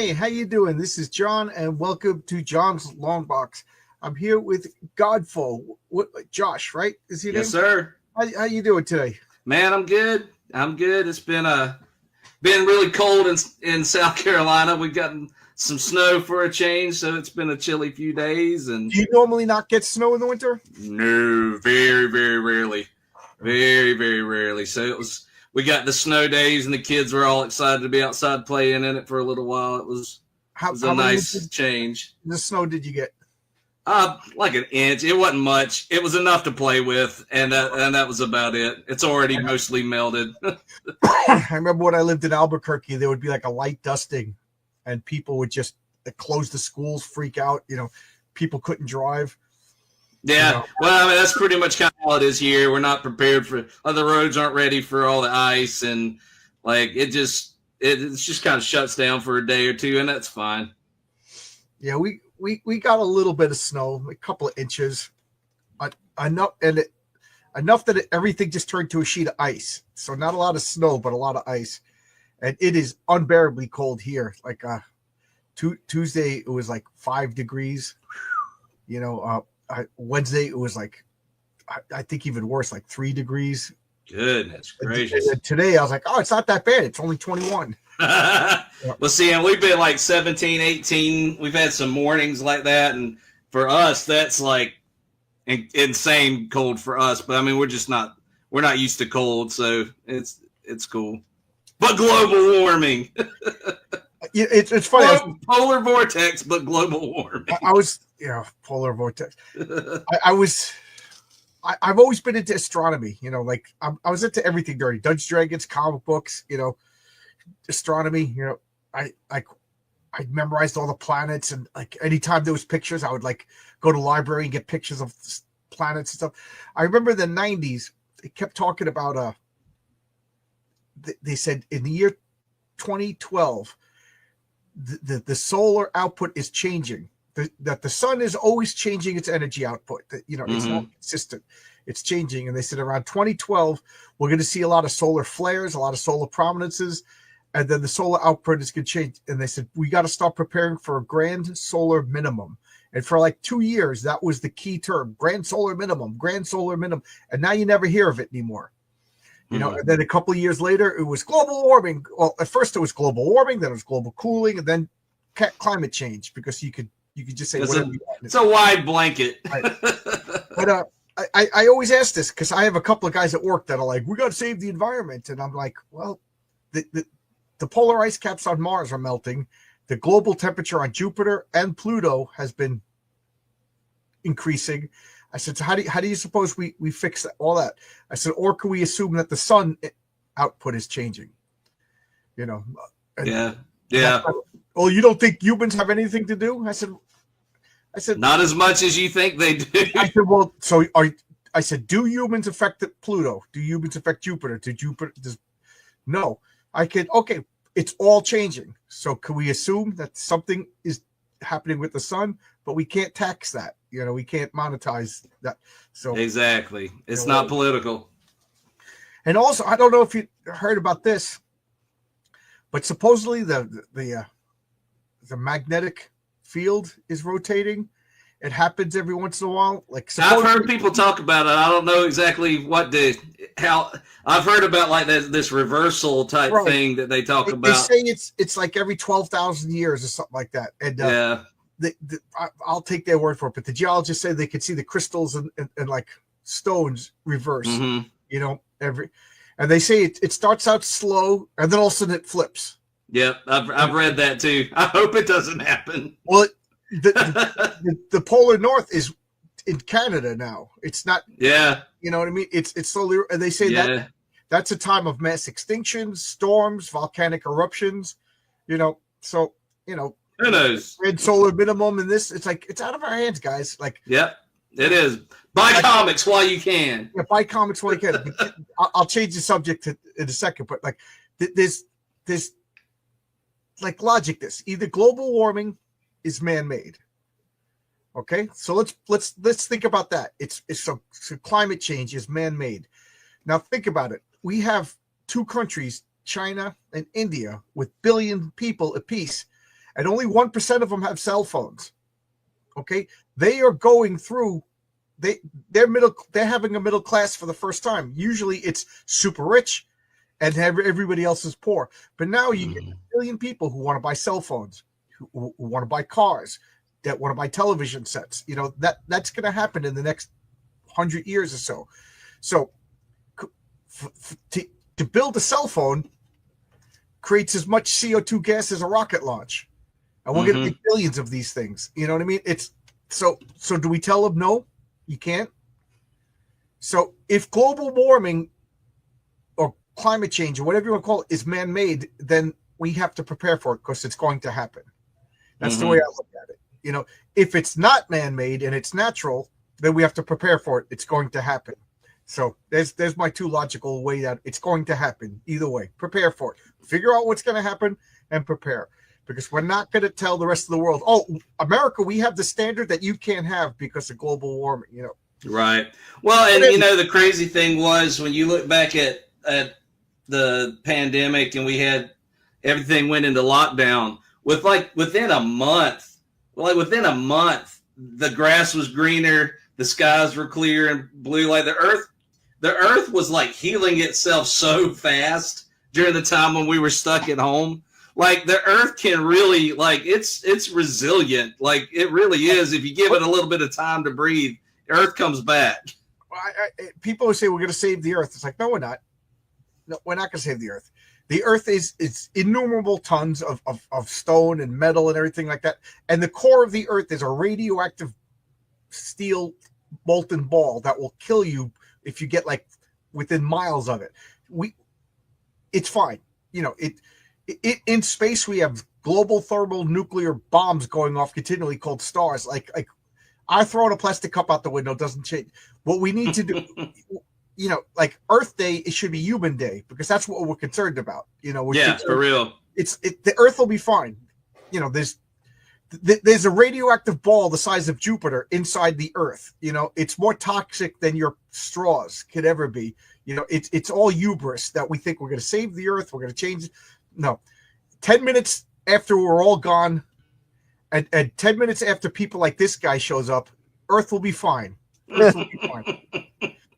Hey, how you doing? This is John, and welcome to John's Longbox. I'm here with Godful. Josh, right? Is your name? Yes, sir. How you doing today? Man, I'm good. It's been really cold in South Carolina. We've gotten some snow for a change, so it's been a chilly few days. And do you normally not get snow in the winter? No, very, very rarely. Very, very rarely. So we got the snow days, and the kids were all excited to be outside playing in it for a little while. It was a nice change. The snow did you get? Like an inch. It wasn't much. It was enough to play with, and that was about it. It's already mostly melted. I remember when I lived in Albuquerque, there would be like a light dusting, and people would just close the schools, freak out. People couldn't drive. Yeah, well, I mean, that's pretty much kind of how it is here. We're not prepared for the roads aren't ready for all the ice, and like it just kind of shuts down for a day or two, and that's fine. Yeah, we got a little bit of snow, a couple of inches, enough that everything just turned to a sheet of ice. So not a lot of snow, but a lot of ice, and it is unbearably cold here. Like Tuesday, it was like 5 degrees. Wednesday it was like I think even worse, like 3 degrees. Goodness gracious. And today I was like, oh, it's not that bad. It's only 21. Well, see, and we've been like 17, 18. We've had some mornings like that. And for us, that's like insane cold for us. But I mean, we're not used to cold. So it's cool. But global warming. It's funny. Polar vortex, but global warming. Polar vortex. I've always been into astronomy. I was into everything dirty. Dungeons & Dragons, comic books. Astronomy. I memorized all the planets, and like anytime there was pictures, I would like go to the library and get pictures of planets and stuff. I remember the 90s. They kept talking about they said in the year 2012. The solar output is changing. That the sun is always changing its energy output. It's not consistent. It's changing. And they said around 2012, we're going to see a lot of solar flares, a lot of solar prominences, and then the solar output is going to change. And they said, we got to start preparing for a grand solar minimum. And for like 2 years, that was the key term, grand solar minimum. And now you never hear of it anymore. And then a couple of years later, it was global warming. Well, at first it was global warming, then it was global cooling, and then climate change, because you could just say whatever you want. It's a wide blanket. Right. But I always ask this because I have a couple of guys at work that are like, we got to save the environment. And I'm like, well, the polar ice caps on Mars are melting. The global temperature on Jupiter and Pluto has been increasing. I said, so how do you suppose we fix all that? I said, or can we assume that the sun output is changing? Yeah. Well, you don't think humans have anything to do? I said, not as much as you think they do. I said, well, do humans affect Pluto? Do humans affect Jupiter? No. Okay, it's all changing. So can we assume that something is happening with the sun, but we can't tax that? We can't monetize that. So exactly. It's not political. And also, I don't know if you heard about this, but supposedly the magnetic field is rotating. It happens every once in a while. I've heard people talk about it. I don't know exactly how. I've heard about like this reversal type thing that they talk about. They say it's like every 12,000 years or something like that. And I'll take their word for it. But the geologists say they could see the crystals and like stones reverse. And they say it starts out slow and then all of a sudden it flips. Yep, I've read that too. I hope it doesn't happen. Well, the polar north is in Canada now. It's not. Yeah. You know what I mean? It's slowly. And they say that's a time of mass extinctions, storms, volcanic eruptions. So who knows? Red solar minimum and this. It's like it's out of our hands, guys. Like. Yep. It is. Buy comics while you can. Yeah, buy comics while you can. I'll change the subject in a second, but like there's like logic. This either global warming is man-made. Okay, so let's think about that. So climate change is man-made. Now think about it. We have two countries, China and India, with billion people apiece, and only 1% of them have cell phones. Okay, they are going through. They're having a middle class for the first time. Usually, it's super rich, and everybody else is poor. But now you get 1 million people who want to buy cell phones, who want to buy cars, that want to buy television sets. That's going to happen in the next 100 years or so. So, to build a cell phone creates as much CO2 gas as a rocket launch. And we're going to make billions of these things. You know what I mean? It's so do we tell them no? You can't. So if global warming or climate change or whatever you want to call it is man-made, then we have to prepare for it because it's going to happen. That's the way I look at it. If it's not man-made and it's natural, then we have to prepare for it. It's going to happen. So there's my two logical way that it's going to happen either way. Prepare for it. Figure out what's going to happen and prepare. Because we're not going to tell the rest of the world, oh, America, we have the standard that you can't have because of global warming, Right. Well, and the crazy thing was when you look back at the pandemic and we had everything went into lockdown within a month, the grass was greener, the skies were clear and blue. Like the earth was like healing itself so fast during the time when we were stuck at home. Like the earth can really, it's resilient. Like it really is. If you give it a little bit of time to breathe, earth comes back. People say we're going to save the earth. It's like, no, we're not. No, we're not going to save the earth. The earth is innumerable tons of stone and metal and everything like that. And the core of the earth is a radioactive steel molten ball that will kill you if you get within miles of it. It's fine. In space, we have global thermal nuclear bombs going off continually called stars. Like I throwing a plastic cup out the window doesn't change. What we need to do, Earth Day, it should be Human Day because that's what we're concerned about. For real. The Earth will be fine. There's a radioactive ball the size of Jupiter inside the Earth. It's more toxic than your straws could ever be. It's all hubris that we think we're going to save the Earth. We're going to change it. No, 10 minutes after we're all gone, and 10 minutes after people like this guy shows up, Earth will be fine. Earth will be fine.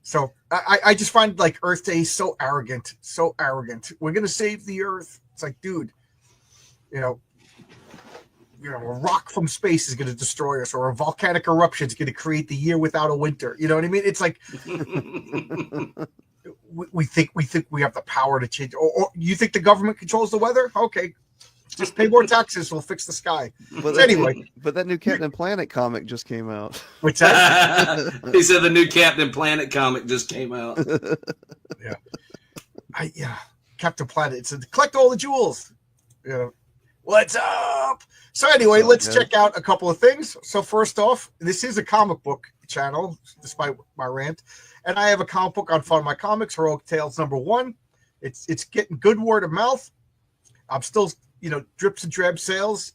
So I just find Earth Day so arrogant, so arrogant. We're gonna save the Earth. It's like, dude, a rock from space is gonna destroy us, or a volcanic eruption is gonna create the year without a winter. You know what I mean? It's like. We think we have the power to change, or you think the government controls the weather? Okay, just pay more taxes, we'll fix the sky. But anyway, but that new Captain Planet comic just came out. What's that? He said the new Captain Planet comic just came out. Yeah, Captain Planet. It's collect all the jewels. What's up? So anyway, let's check out a couple of things. So first off, this is a comic book channel, despite my rant. And I have a comic book on Fun My Comics, Heroic Tales #1. It's getting good word of mouth. I'm still, drips and drab sales.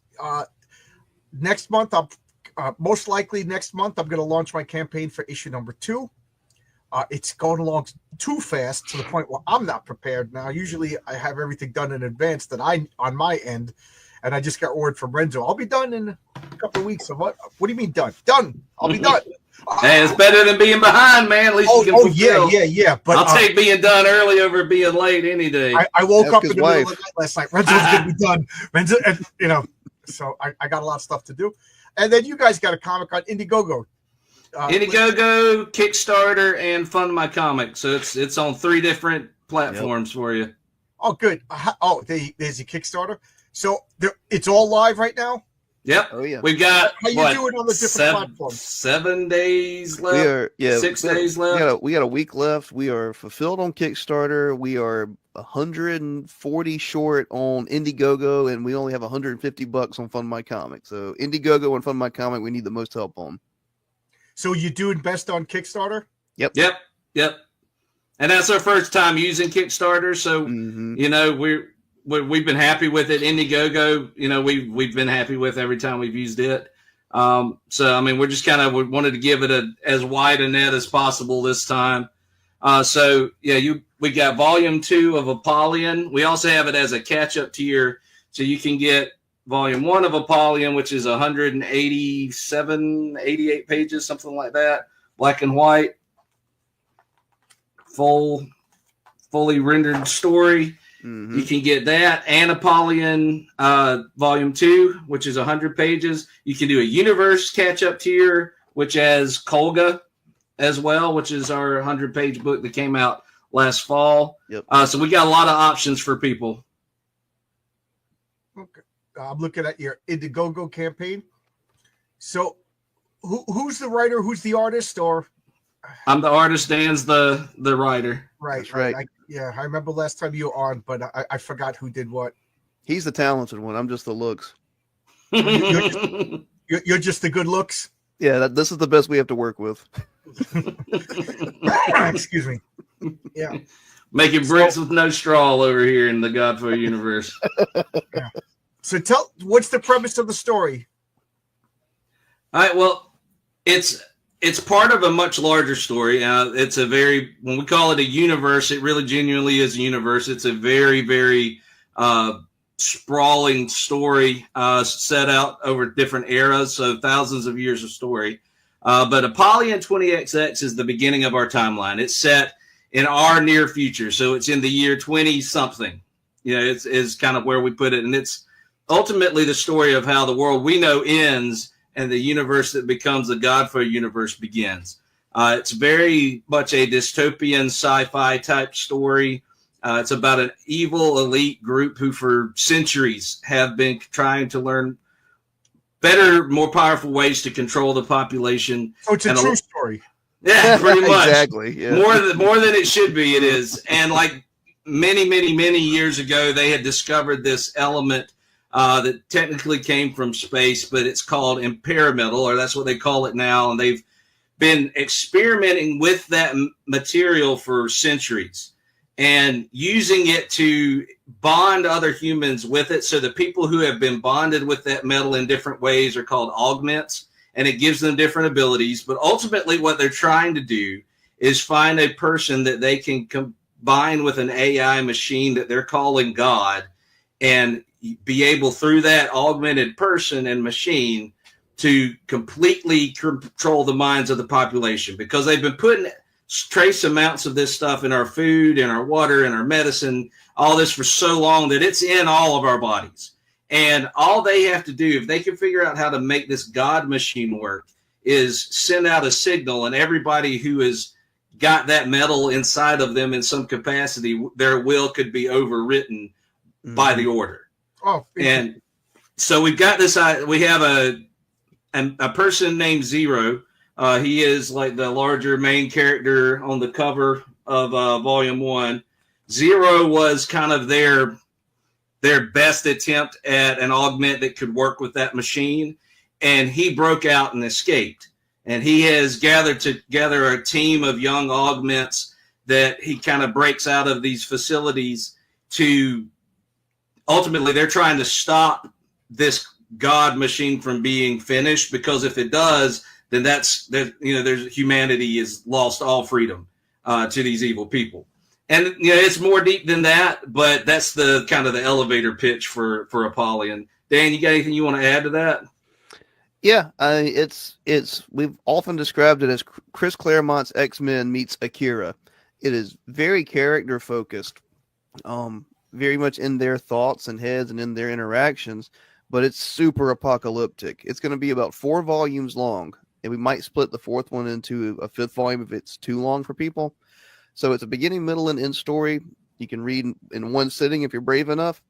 Next month, most likely next month, I'm going to launch my campaign for issue #2. It's going along too fast to the point where I'm not prepared now. Usually I have everything done in advance on my end. And I just got word from Renzo. I'll be done in a couple of weeks. What do you mean done? Done. I'll be done. Hey, it's better than being behind, man. At least you can fulfill. Yeah. But I'll take being done early over being late any day. I woke up in the middle of the night last night. Renzo's going to be done. Renzo, so I got a lot of stuff to do. And then you guys got a comic on Indiegogo. Indiegogo, Kickstarter, and Fund My Comic. So it's on 3 different platforms for you. Oh, good. There's a Kickstarter. So it's all live right now? Yep. Oh, yeah. We've got how you doing on the different platforms? 7 days left. 6 days left. We got a week left. We are fulfilled on Kickstarter. We are 140 short on Indiegogo, and we only have $150 on Fund My Comic. So Indiegogo and Fund My Comic, we need the most help on. So you're doing best on Kickstarter? Yep. And that's our first time using Kickstarter, so we've been happy with it. Indiegogo, we've been happy with every time we've used it. So I mean, we're just we wanted to give it as wide a net as possible this time. We got volume 2 of Apollyon. We also have it as a catch-up tier, so you can get volume 1 of Apollyon, which is 187, 88 pages, something like that, black and white, fully rendered story. Mm-hmm. You can get that, and Apollyon volume 2, which is 100 pages. You can do a universe catch-up tier, which has Kolga as well, which is our 100-page book that came out last fall. Yep. So we got a lot of options for people. Okay. I'm looking at your Indiegogo campaign. So who's the writer? Who's the artist? Or I'm the artist, Dan's the writer. Right. That's right. I remember last time you were on, but I forgot who did what. He's the talented one. I'm just the looks. You're just the good looks. Yeah, this is the best we have to work with. Excuse me. Yeah. Making bricks with no straw over here in the Godfather universe. Yeah. So what's the premise of the story? All right. Well, it's part of a much larger story. It's when we call it a universe, it really genuinely is a universe. It's a very, very sprawling story set out over different eras, so thousands of years of story. But Apollyon 20XX is the beginning of our timeline. It's set in our near future, so it's in the year 20-something. It's kind of where we put it, and it's ultimately the story of how the world we know ends and the universe that becomes the Godfather universe begins. It's very much a dystopian sci-fi type story. It's about an evil elite group who for centuries have been trying to learn better, more powerful ways to control the population. Oh, it's a true story. Yeah, pretty much. Exactly. Yeah. More than it should be, it is. And like many, many, many years ago, they had discovered this element that technically came from space, but it's called imperimetal, or that's what they call it now. And they've been experimenting with that material for centuries and using it to bond other humans with it. So the people who have been bonded with that metal in different ways are called augments, and it gives them different abilities. But ultimately what they're trying to do is find a person that they can combine with an AI machine that they're calling God, and be able through that augmented person and machine to completely control the minds of the population, because they've been putting trace amounts of this stuff in our food, in our water, in our medicine, all this for so long that it's in all of our bodies. And all they have to do, if they can figure out how to make this God machine work, is send out a signal, and everybody who has got that metal inside of them in some capacity, their will could be overwritten by the order. Oh, and so we've got this. We have a person named Zero. He is like the larger main character on the cover of Volume 1. Zero was kind of their best attempt at an augment that could work with that machine, and he broke out and escaped. And he has gathered together a team of young augments that he kind of breaks out of these facilities to. Ultimately, they're trying to stop this God machine from being finished, because if it does, then there's humanity has lost all freedom to these evil people. And it's more deep than that, but that's the kind of the elevator pitch for Apollyon. Dan, you got anything you want to add to that? Yeah, we've often described it as Chris Claremont's X-Men meets Akira. It is very character focused. Very much in their thoughts and heads and in their interactions, but it's super apocalyptic. It's going to be about 4 volumes long, and we might split the 4th one into a 5th volume if it's too long for people. So it's a beginning, middle, and end story. You can read in one sitting if you're brave enough,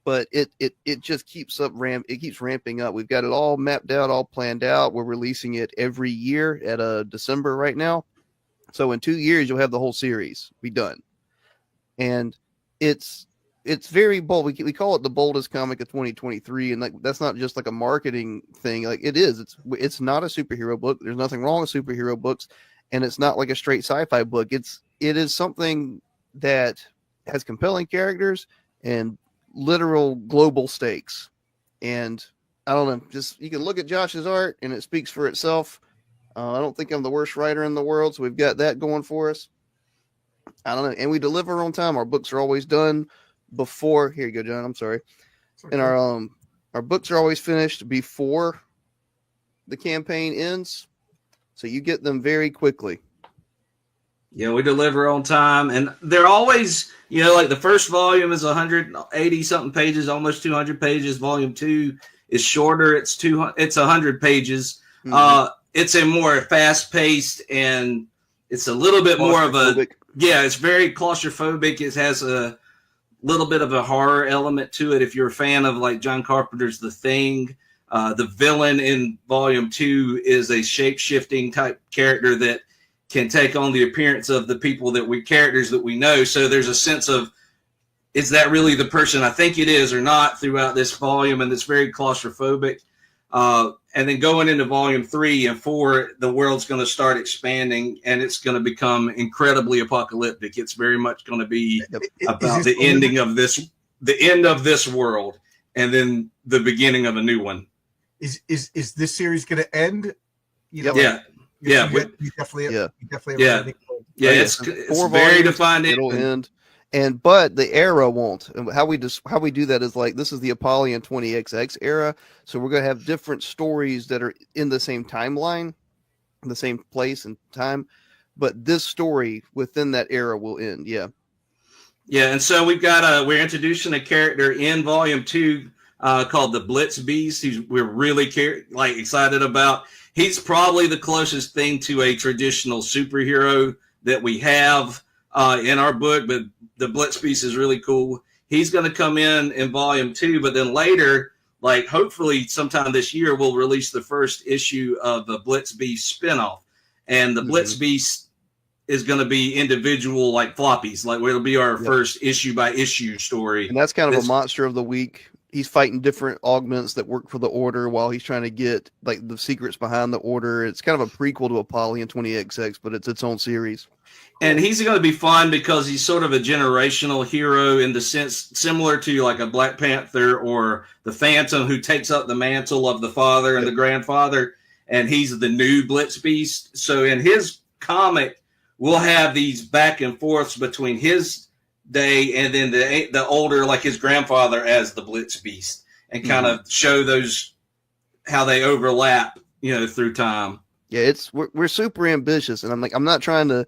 but it just keeps ramping up. We've got it all mapped out, all planned out. We're releasing it every year at December right now. So in 2 years, you'll have the whole series be done. And it's very bold. We call it the boldest comic of 2023, and like that's not just like a marketing thing. Like it is. It's not a superhero book. There's nothing wrong with superhero books, and it's not like a straight sci-fi book. It is something that has compelling characters and literal global stakes. And I don't know, just you can look at Josh's art and it speaks for itself. I don't think I'm the worst writer in the world, so we've got that going for us. I don't know, and we deliver on time. Our books are always done before. Here you go, John. I'm sorry. Okay. And Our books are always finished before the campaign ends, so you get them very quickly. Yeah, we deliver on time, and they're always, like the first volume is 180 something pages, almost 200 pages. Volume 2 is shorter; it's 100 pages. Mm-hmm. It's a more fast paced, and it's a little bit more of a it's very claustrophobic. It has a little bit of a horror element to it. If you're a fan of like John Carpenter's The Thing, the villain in Volume 2 is a shape shifting type character that can take on the appearance of the characters that we know. So there's a sense of, is that really the person I think it is or not throughout this volume? And it's very claustrophobic. And then going into Volume 3 and 4, the world's going to start expanding and it's going to become incredibly apocalyptic. It's very much going to be about the end of this world and then the beginning of a new one. Is this series going to end? Yeah. It's very defined. It'll end, but the era won't. And how we do that is like, this is the Apollyon 20XX era, so we're gonna have different stories that are in the same timeline, the same place and time, but this story within that era will end. Yeah, and so we're introducing a character in Volume 2 called the Blitz Beast, who we're really excited about. He's probably the closest thing to a traditional superhero that we have in our book, but the Blitz Beast is really cool. He's going to come in Volume 2, but then later, hopefully sometime this year, we'll release the first issue of the Blitz Beast spinoff. And the Blitz Beast is going to be individual floppies, it'll be our first issue by issue story. And that's kind of a monster of the week. He's fighting different augments that work for the Order while he's trying to get the secrets behind the Order. It's kind of a prequel to Apollyon 20XX, but it's its own series. And he's going to be fun because he's sort of a generational hero in the sense similar to a Black Panther or the Phantom, who takes up the mantle of the father and the grandfather, and he's the new Blitz Beast. So in his comic, we'll have these back and forths between his day and then the older, his grandfather as the Blitz Beast, and kind of show those how they overlap, through time. Yeah, we're super ambitious, and I'm not trying to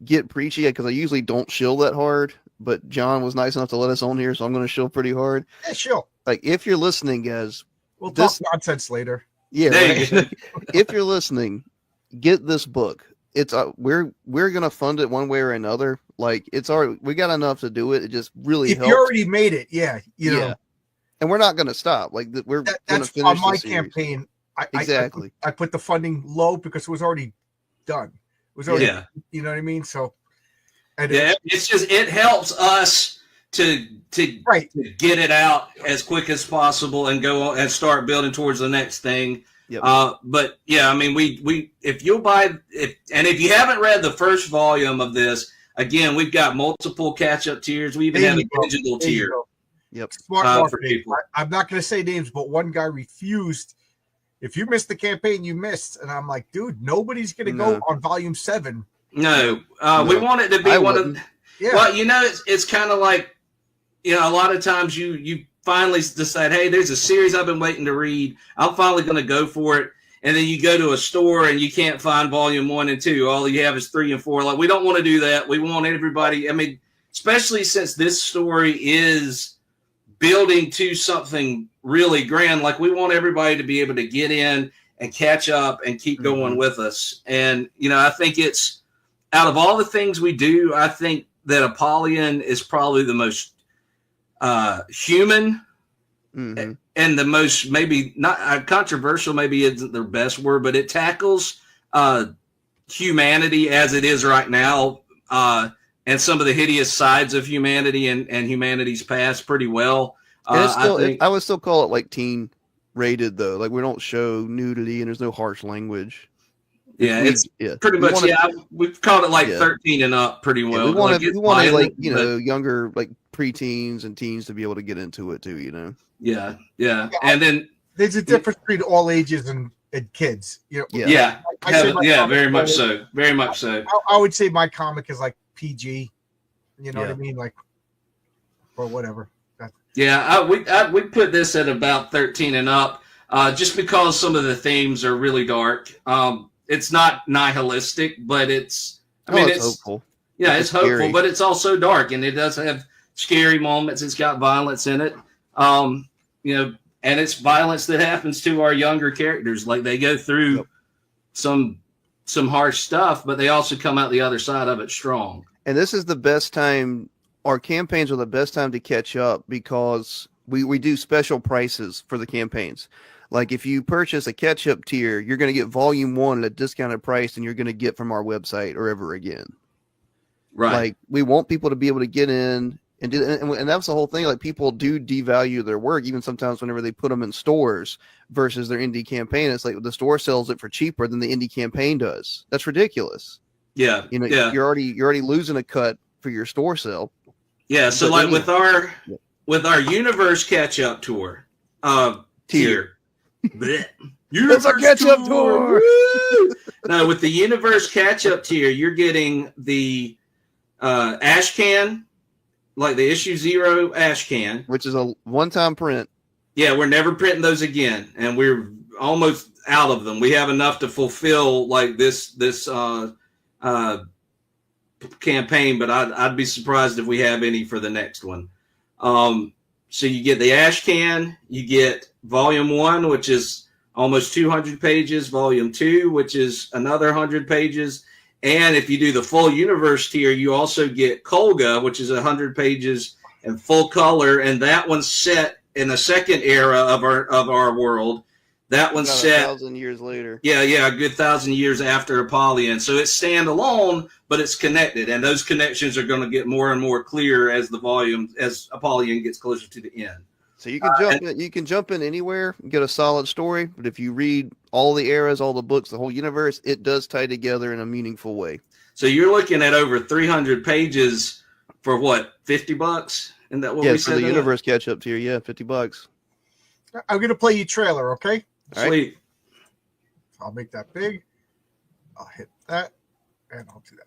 get preachy because I usually don't shill that hard, but John was nice enough to let us on here, so I'm going to shill pretty hard. Yeah, shill. If you're listening, guys, we'll talk nonsense later. Yeah, if you're listening, get this book. It's we're gonna fund it one way or another. It's already, we got enough to do it. It just really if helps. you already made it, you know. And we're not gonna stop. We're gonna finish on my the series. Campaign. Exactly. I put the funding low because it was already done. It was already, you know what I mean. So, it's just it helps us to get it out as quick as possible and go on and start building towards the next thing. Yep. But yeah, I mean, we if you'll buy if you haven't read the first volume of this, again, we've got multiple catch-up tiers. We even have a digital tier. Yep. Smart marketing. I'm not going to say names, but one guy refused. If you missed the campaign, you missed, and I'm like, dude, nobody's going to go on Volume 7. No, we want it to be one of. Yeah. Well, it's kind of like, a lot of times you finally decide, hey, there's a series I've been waiting to read. I'm finally going to go for it. And then you go to a store and you can't find Volume 1 and 2. All you have is 3 and 4. We don't want to do that. We want everybody. I mean, especially since this story is building to something really grand. We want everybody to be able to get in and catch up and keep going with us. And, I think it's, out of all the things we do, I think that Apollyon is probably the most human and the most, maybe not controversial, maybe isn't the best word, but it tackles humanity as it is right now and some of the hideous sides of humanity and humanity's past pretty well. I would still call it teen rated though. We don't show nudity and there's no harsh language. Yeah, it's pretty much. We've called it 13 and up pretty well. We want younger preteens and teens to be able to get into it too. Yeah. And then there's a difference between all ages and kids. Very much so. Very much so. I would say my comic is PG. You know what I mean? Or whatever. Yeah, we put this at about 13 and up, just because some of the themes are really dark. It's not nihilistic, but it's hopeful. Yeah, it's hopeful, scary. but it's also dark, and it does have scary moments. It's got violence in it, and it's violence that happens to our younger characters. Like they go through some harsh stuff, but they also come out the other side of it strong. And this is the best time. Our campaigns are the best time to catch up because we do special prices for the campaigns. Like if you purchase a catch-up tier, you're going to get volume 1 at a discounted price, and you're going to get from our website or ever again. Right. Like we want people to be able to get in and do, and that's the whole thing. Like people do devalue their work, even sometimes whenever they put them in stores versus their indie campaign. It's like the store sells it for cheaper than the indie campaign does. That's ridiculous. Yeah. You're already losing a cut for your store sale. Yeah. So like with our universe catch up tour, tier. It's a catch up tour. No, with the universe catch up tier, you're getting the ash can, like the issue 0 ash can, which is a one-time print. Yeah, we're never printing those again, and we're almost out of them. We have enough to fulfill like this campaign, but I'd be surprised if we have any for the next one. So you get the ash can, you get volume 1, which is almost 200 pages, volume 2, which is another 100 pages. And if you do the full universe tier, you also get Kolga, which is 100 pages and full color. And that one's set in the second era of our world. That one's set 1,000 years later. Yeah, a good 1,000 years after Apollyon. So it's standalone, but it's connected, and those connections are going to get more and more clear as as Apollyon gets closer to the end. So you can jump in anywhere, get a solid story, but if you read all the eras, all the books, the whole universe, it does tie together in a meaningful way. So you're looking at over 300 pages for what, $50? Isn't that what we said? For the universe catch up tier, $50. I'm going to play you trailer, okay? Sweet. Right. I'll make that big. I'll hit that, and I'll do that.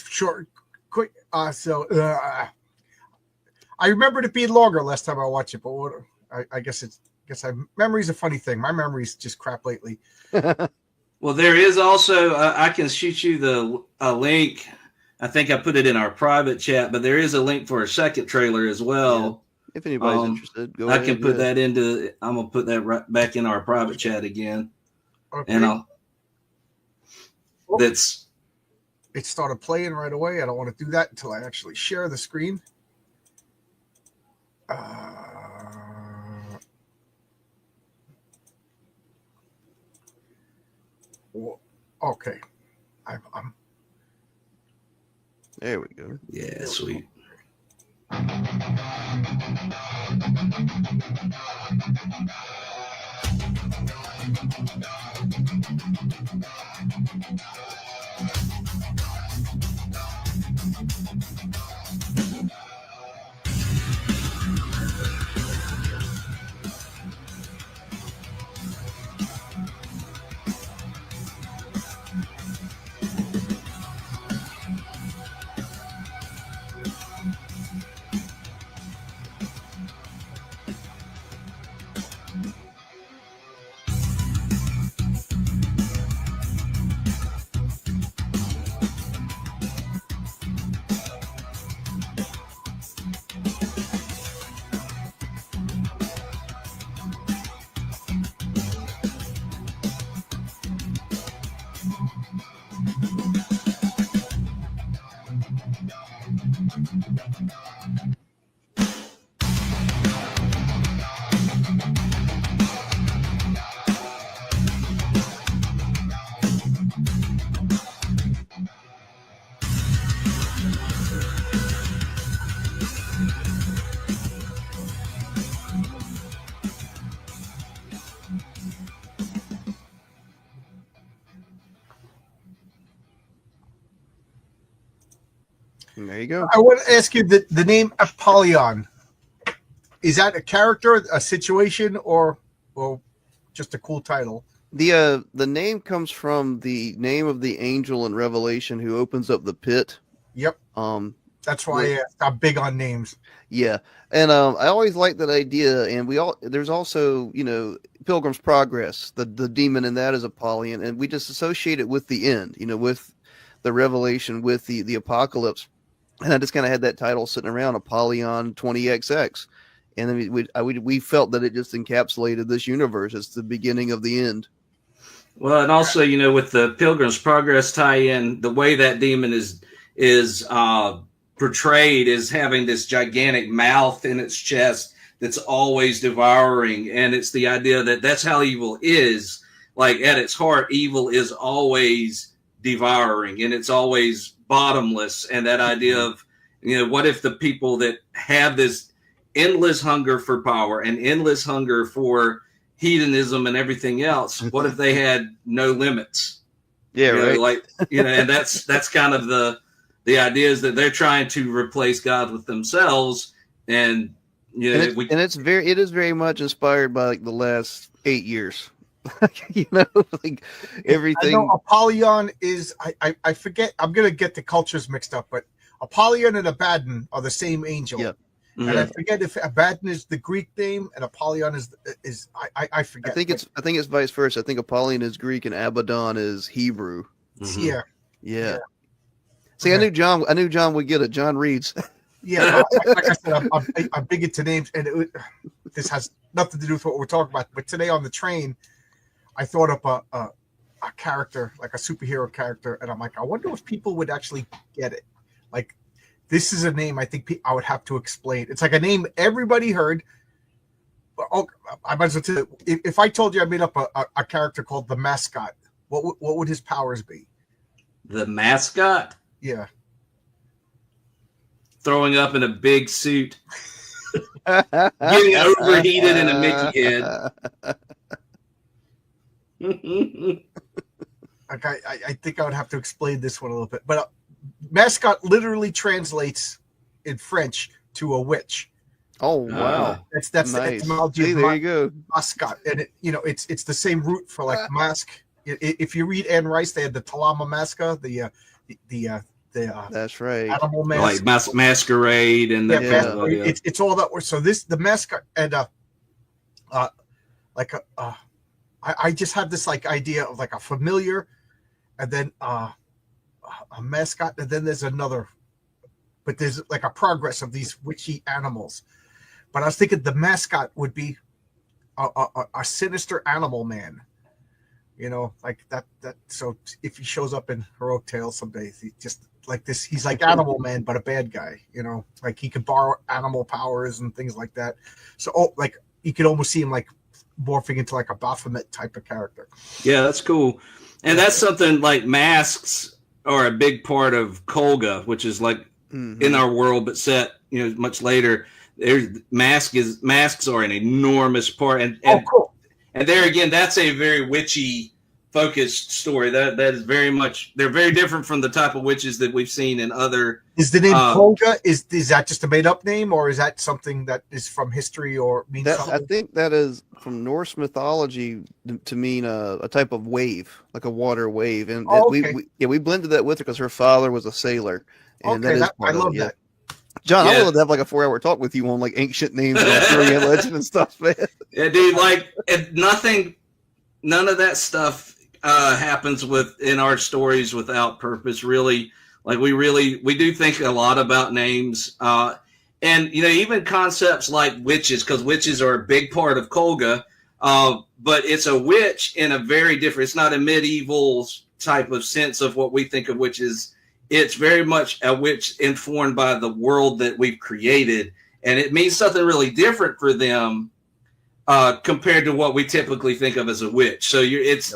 Short, quick. I remembered it being longer last time I watched it, but I guess memory's a funny thing. My memory's just crap lately. Well, there is also I can shoot you a link. I think I put it in our private chat, but there is a link for a second trailer as well. Yeah. If anybody's interested, go ahead. I can put that into. I'm gonna put that right back in our private chat again, okay. And It started playing right away. I don't want to do that until I actually share the screen. Okay. I'm. There we go. Yeah, sweet. There you go. I want to ask you the name Apollyon. Is that a character, a situation, or just a cool title? The name comes from the name of the angel in Revelation who opens up the pit. Yep. That's why I'm big on names. Yeah, and I always like that idea. And there's also Pilgrim's Progress. The demon in that is Apollyon, and we just associate it with the end. With the revelation, with the apocalypse, and I just kind of had that title sitting around, Apollyon 20XX, and then we felt that it just encapsulated this universe. It's the beginning of the end. Well, and also, with the Pilgrim's Progress tie-in, the way that demon is portrayed as having this gigantic mouth in its chest that's always devouring, and it's the idea that that's how evil is. Like, at its heart, evil is always devouring, and it's always bottomless. And that idea of, what if the people that have this endless hunger for power and endless hunger for hedonism and everything else, what if they had no limits? Yeah, right. And that's kind of the idea is that they're trying to replace God with themselves, and it is very much inspired by the last 8 years. Everything. I know Apollyon is. I forget. I'm gonna get the cultures mixed up, but Apollyon and Abaddon are the same angel. Yeah. Mm-hmm. And I forget if Abaddon is the Greek name and Apollyon is I forget. I think it's vice versa. I think Apollyon is Greek and Abaddon is Hebrew. Mm-hmm. Yeah. See, okay. I knew John would get it. John reads. Yeah, like I said, I'm big into names, and this has nothing to do with what we're talking about. But today on the train, I thought up a character, like a superhero character, and I'm like, I wonder if people would actually get it. Like, this is a name I think I would have to explain. It's like a name everybody heard. Oh, I might as well tell you, if I told you I made up a character called the Mascot, what would his powers be? The Mascot? Yeah. Throwing up in a big suit. Getting overheated in a Mickey head. Like I think I would have to explain this one a little bit. But Mascot literally translates in French to a witch. Oh wow. That's nice. The etymology See, of there you go. Mascot. And it's the same root for like mask. If you read Anne Rice, they had the Talama Masca, the that's right. Animal mask. Like masquerade and masquerade. It's all that word. So the Mascot and I just have this like idea of like a familiar, and then a mascot, and then there's another, but there's like a progress of these witchy animals. But I was thinking the Mascot would be a sinister animal man. Like that. So if he shows up in Heroic Tales someday, he just like this. He's like Animal Man, but a bad guy. Like he could borrow animal powers and things like that. So like you could almost see him like morphing into like a Baphomet type of character. Yeah, that's cool. And that's something like masks are a big part of Kolga, which is like in our world, but set much later. Masks are an enormous part, and cool. And there again, that's a very witchy focused story. That is very much, they're very different from the type of witches that we've seen in other. Is the name Kolga, is that just a made up name, or is that something that is from history or means something? I think that is from Norse mythology to mean a type of wave, like a water wave. And we blended that with her because her father was a sailor. And I love that. John, I would love to have like a 4-hour talk with you on like ancient names and Arthurian legend and stuff, man. Yeah, dude, like none of that stuff happens in our stories without purpose, really. Like we do think a lot about names. And, even concepts like witches, because witches are a big part of Kolga, but it's a witch in a very different, it's not a medieval type of sense of what we think of witches. It's very much a witch informed by the world that we've created. And it means something really different for them compared to what we typically think of as a witch. So it's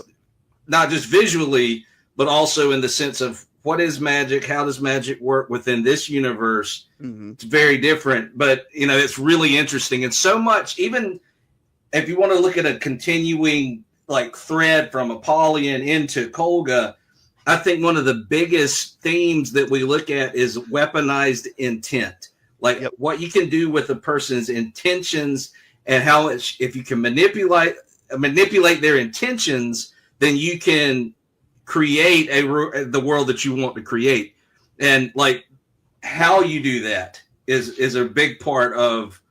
not just visually, but also in the sense of what is magic? How does magic work within this universe? Mm-hmm. It's very different, but it's really interesting. And so much, even if you want to look at a continuing like thread from Apollyon into Kolga, I think one of the biggest themes that we look at is weaponized intent. Like what you can do with a person's intentions and how if you can manipulate their intentions, then you can create the world that you want to create. And like how you do that is a big part of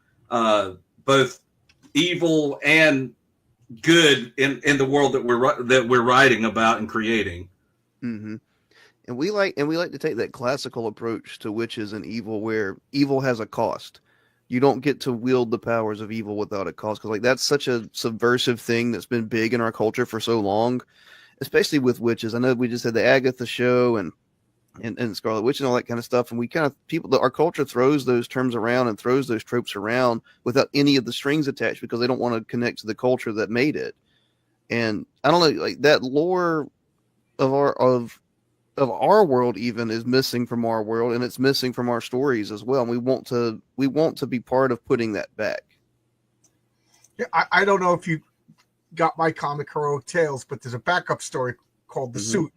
both evil and good in the world that we're writing about and creating. Mm-hmm. And we like to take that classical approach to witches and evil, where evil has a cost. You don't get to wield the powers of evil without a cost, because like that's such a subversive thing that's been big in our culture for so long, especially with witches. I know we just had the Agatha show and Scarlet Witch and all that kind of stuff, and we kind of our culture throws those terms around and throws those tropes around without any of the strings attached because they don't want to connect to the culture that made it. And I don't know, like that lore of our world even is missing from our world, and it's missing from our stories as well. And we want to be part of putting that back. Yeah, I don't know if you got my comic Heroic Tales, but there's a backup story called The Suit,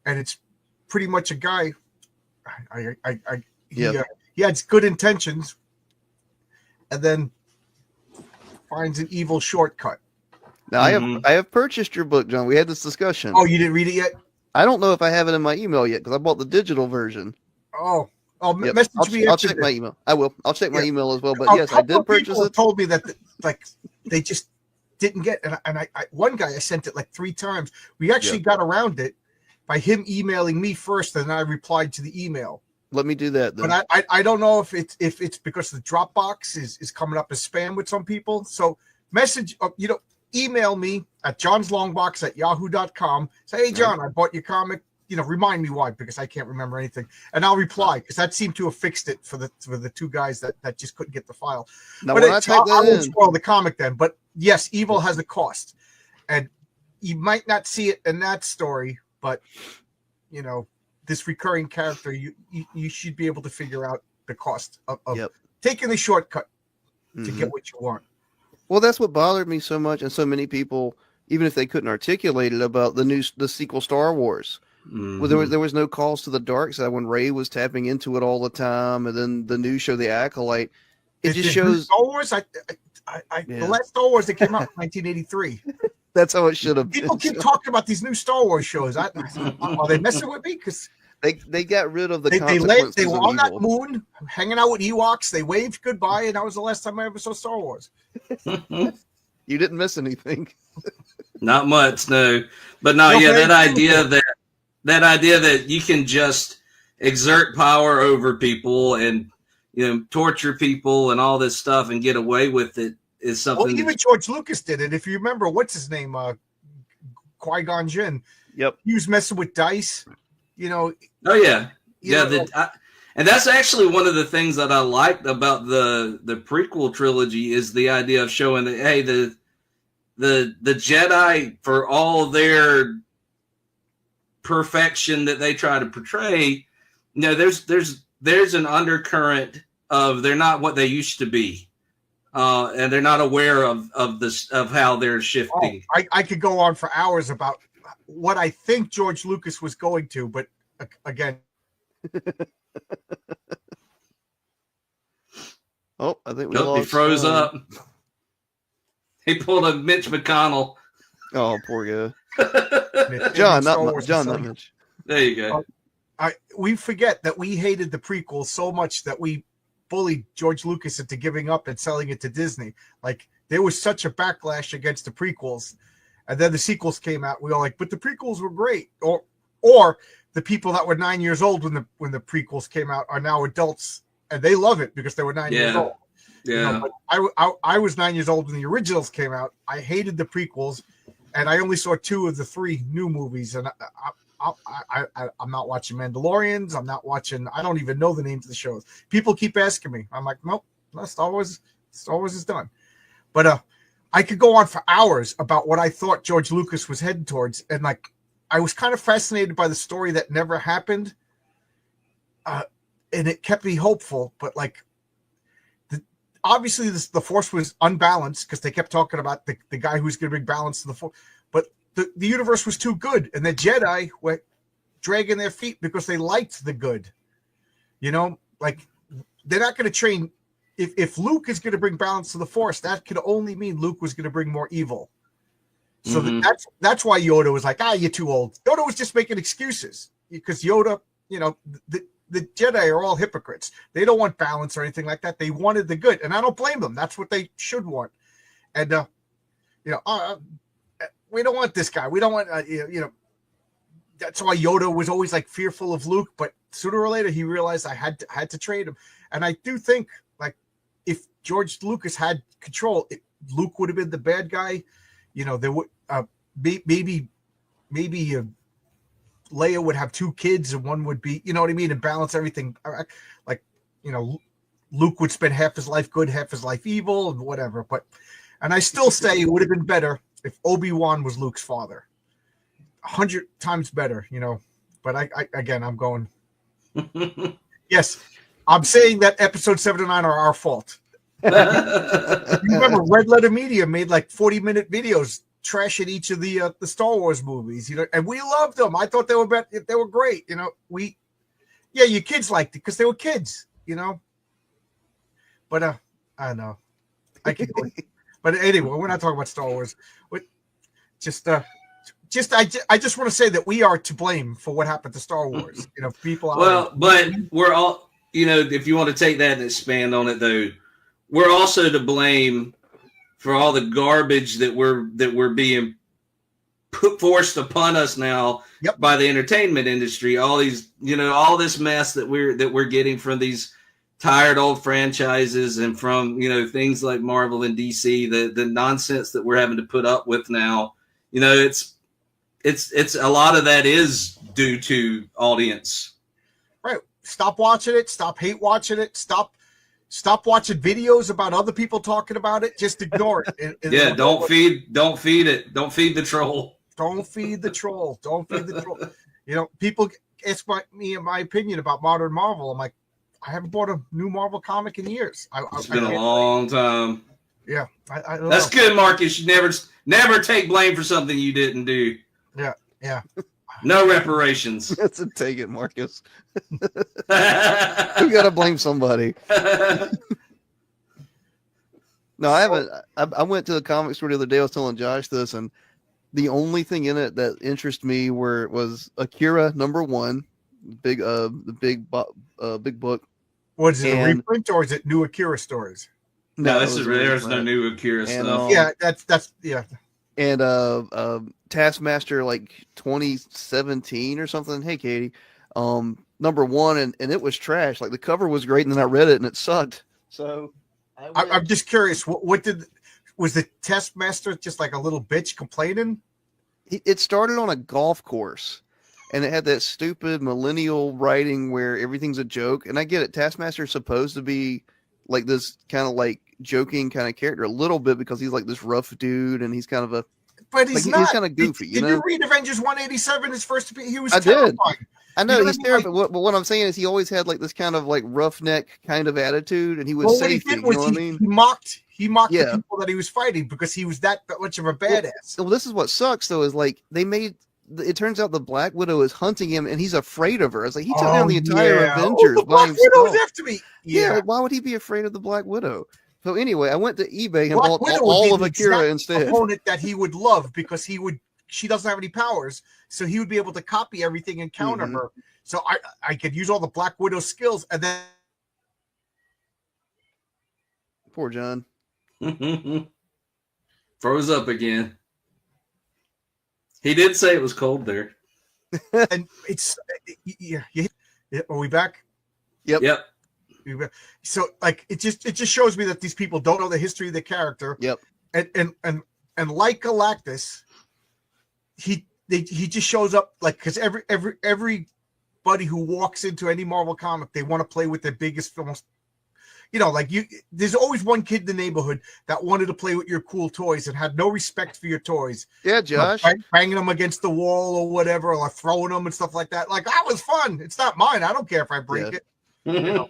and it's pretty much a guy. He had good intentions, and then finds an evil shortcut. Now I have purchased your book, John. We had this discussion. Oh, you didn't read it yet? I don't know if I have it in my email yet because I bought the digital version. Yep. Message me. I'll check my email. I will. I'll check my email as well. But yes, I did purchase it. Told me that they just didn't get, and I one guy I sent it like 3 times. We actually got around it by him emailing me first, and I replied to the email. Let me do that then. But I don't know if it's because the Dropbox is coming up as spam with some people. So email me at johnslongbox@yahoo.com. Say, hey, John, I bought your comic. Remind me why, because I can't remember anything. And I'll reply, because that seemed to have fixed it for the 2 guys that just couldn't get the file. Now, but I won't spoil the comic then. But yes, evil has a cost. And you might not see it in that story, but, this recurring character, you should be able to figure out the cost of taking the shortcut to get what you want. Well, that's what bothered me so much, and so many people, even if they couldn't articulate it, about the sequel Star Wars. Well, there was no calls to the dark side when Rey was tapping into it all the time, and then the new show, The Acolyte. It just shows Star Wars. The last Star Wars that came out in 1983. That's how it should have been. People keep talking about these new Star Wars shows. Are they messing with me? Because they got rid of the they were on that moon, hanging out with Ewoks. They waved goodbye, and that was the last time I ever saw Star Wars. You didn't miss anything. Not much, no. But no, that idea that you can just exert power over people and torture people and all this stuff and get away with it is something. Well, even George Lucas did it. If you remember, what's his name, Qui-Gon Jinn. Yep, he was messing with dice. Oh yeah, and that's actually one of the things that I liked about the prequel trilogy is the idea of showing that hey, the Jedi, for all their perfection that they try to portray, there's an undercurrent of they're not what they used to be, and they're not aware of this of how they're shifting. I could go on for hours about what I think George Lucas was going to, but again. Oh, I think he froze up. He pulled a Mitch McConnell. Oh, poor guy. John, not Mitch. There you go. We forget that we hated the prequel so much that we bullied George Lucas into giving up and selling it to Disney. Like, there was such a backlash against the prequels. And then the sequels came out. We were like, but the prequels were great. Or the people that were 9 years old when the prequels came out are now adults, and they love it because they were 9 years old. Yeah. But I was 9 years old when the originals came out. I hated the prequels, and I only saw 2 of the 3 new movies. And I'm not watching Mandalorians. I'm not watching. I don't even know the names of the shows. People keep asking me. I'm like, nope. Star Wars is done. But I could go on for hours about what I thought George Lucas was heading towards, and like I was kind of fascinated by the story that never happened, and it kept me hopeful. But like, obviously, the Force was unbalanced because they kept talking about the guy who's going to bring balance to the Force. But the universe was too good, and the Jedi dragging their feet because they liked the good. You know, like they're not going to train. If Luke is going to bring balance to the Force, that could only mean Luke was going to bring more evil. So that's why Yoda was like, you're too old. Yoda was just making excuses because Yoda, you know, the Jedi are all hypocrites. They don't want balance or anything like that. They wanted the good, and I don't blame them. That's what they should want. And you know, we don't want this guy. We don't want you know. That's why Yoda was always like fearful of Luke. But sooner or later, he realized I had to trade him. And I do think like if George Lucas had control, Luke would have been the bad guy. You know, there would maybe Leia would have 2 kids and one would be, you know what I mean, and balance everything. Like, you know, Luke would spend half his life good, half his life evil, and whatever. And I still say it would have been better if Obi-Wan was Luke's father. 100 times better, you know. But I'm going. Yes, I'm saying that episode 7 and 9 are our fault. Remember, Red Letter Media made like 40-minute videos trashing each of the Star Wars movies, you know, and we loved them. I thought they were great, you know. Your kids liked it because they were kids, you know. But I don't know. I can go. But anyway, we're not talking about Star Wars. I just want to say that we are to blame for what happened to Star Wars. You know, people. But we're all, you know, if you want to take that and expand on it, though, we're also to blame for all the garbage that we're being forced upon us now by the entertainment industry. All these, you know, all this mess that we're getting from these tired old franchises and from, you know, things like Marvel and DC, the nonsense that we're having to put up with now. You know, it's a lot of that is due to audience. Right. Stop watching it. Stop hate watching it. Stop watching videos about other people talking about it. Just ignore it. Don't feed it. Don't feed the troll. Don't feed the troll. You know, people ask me my opinion about modern Marvel. I'm like, I haven't bought a new Marvel comic in years. It's been a long time. Yeah, I don't That's know. good, Marcus. You never take blame for something you didn't do. Yeah. No reparations. That's a take it, Marcus. You gotta blame somebody. No, I haven't. I went to the comic store the other day. I was telling Josh this, and the only thing in it that interested me was Akira #1, big book. Was it a reprint or is it new Akira stories? No, there's no new Akira stuff. Yeah, that's yeah. And Taskmaster like 2017 or something. Hey, Katie, #1, and it was trash. Like the cover was great, and then I read it and it sucked. So I'm just curious. What was the Taskmaster just like a little bitch complaining? It started on a golf course, and it had that stupid millennial writing where everything's a joke. And I get it. Taskmaster is supposed to be like this kind of like joking kind of character a little bit because he's like this rough dude and he's kind of but he's not. He's kind of goofy. Did you read Avengers 187? His first he was I terrifying. did. I know he's terrible. But what I'm saying is he always had like this kind of like roughneck kind of attitude, and he was safety. You know what I mean? He mocked the people that he was fighting because he was that much of a badass. Well, this is what sucks though, is like they made. It turns out the Black Widow is hunting him, and he's afraid of her. It's like he took down the entire Avengers the by Black Widow was himself. after me. Yeah, like, why would he be afraid of the Black Widow? So anyway, I went to eBay and bought all of Akira instead. Opponent that he would love because she doesn't have any powers, so he would be able to copy everything and counter her. So I could use all the Black Widow skills, and then poor John froze up again. He did say it was cold there. And it's are we back? Yep. So like it just shows me that these people don't know the history of the character. Yep. And like Galactus, he just shows up like because everybody who walks into any Marvel comic, they want to play with their biggest films. You know, like there's always one kid in the neighborhood that wanted to play with your cool toys and had no respect for your toys. Yeah, Josh. Banging them against the wall or whatever, or throwing them and stuff like that. Like that was fun. It's not mine. I don't care if I break it. You know?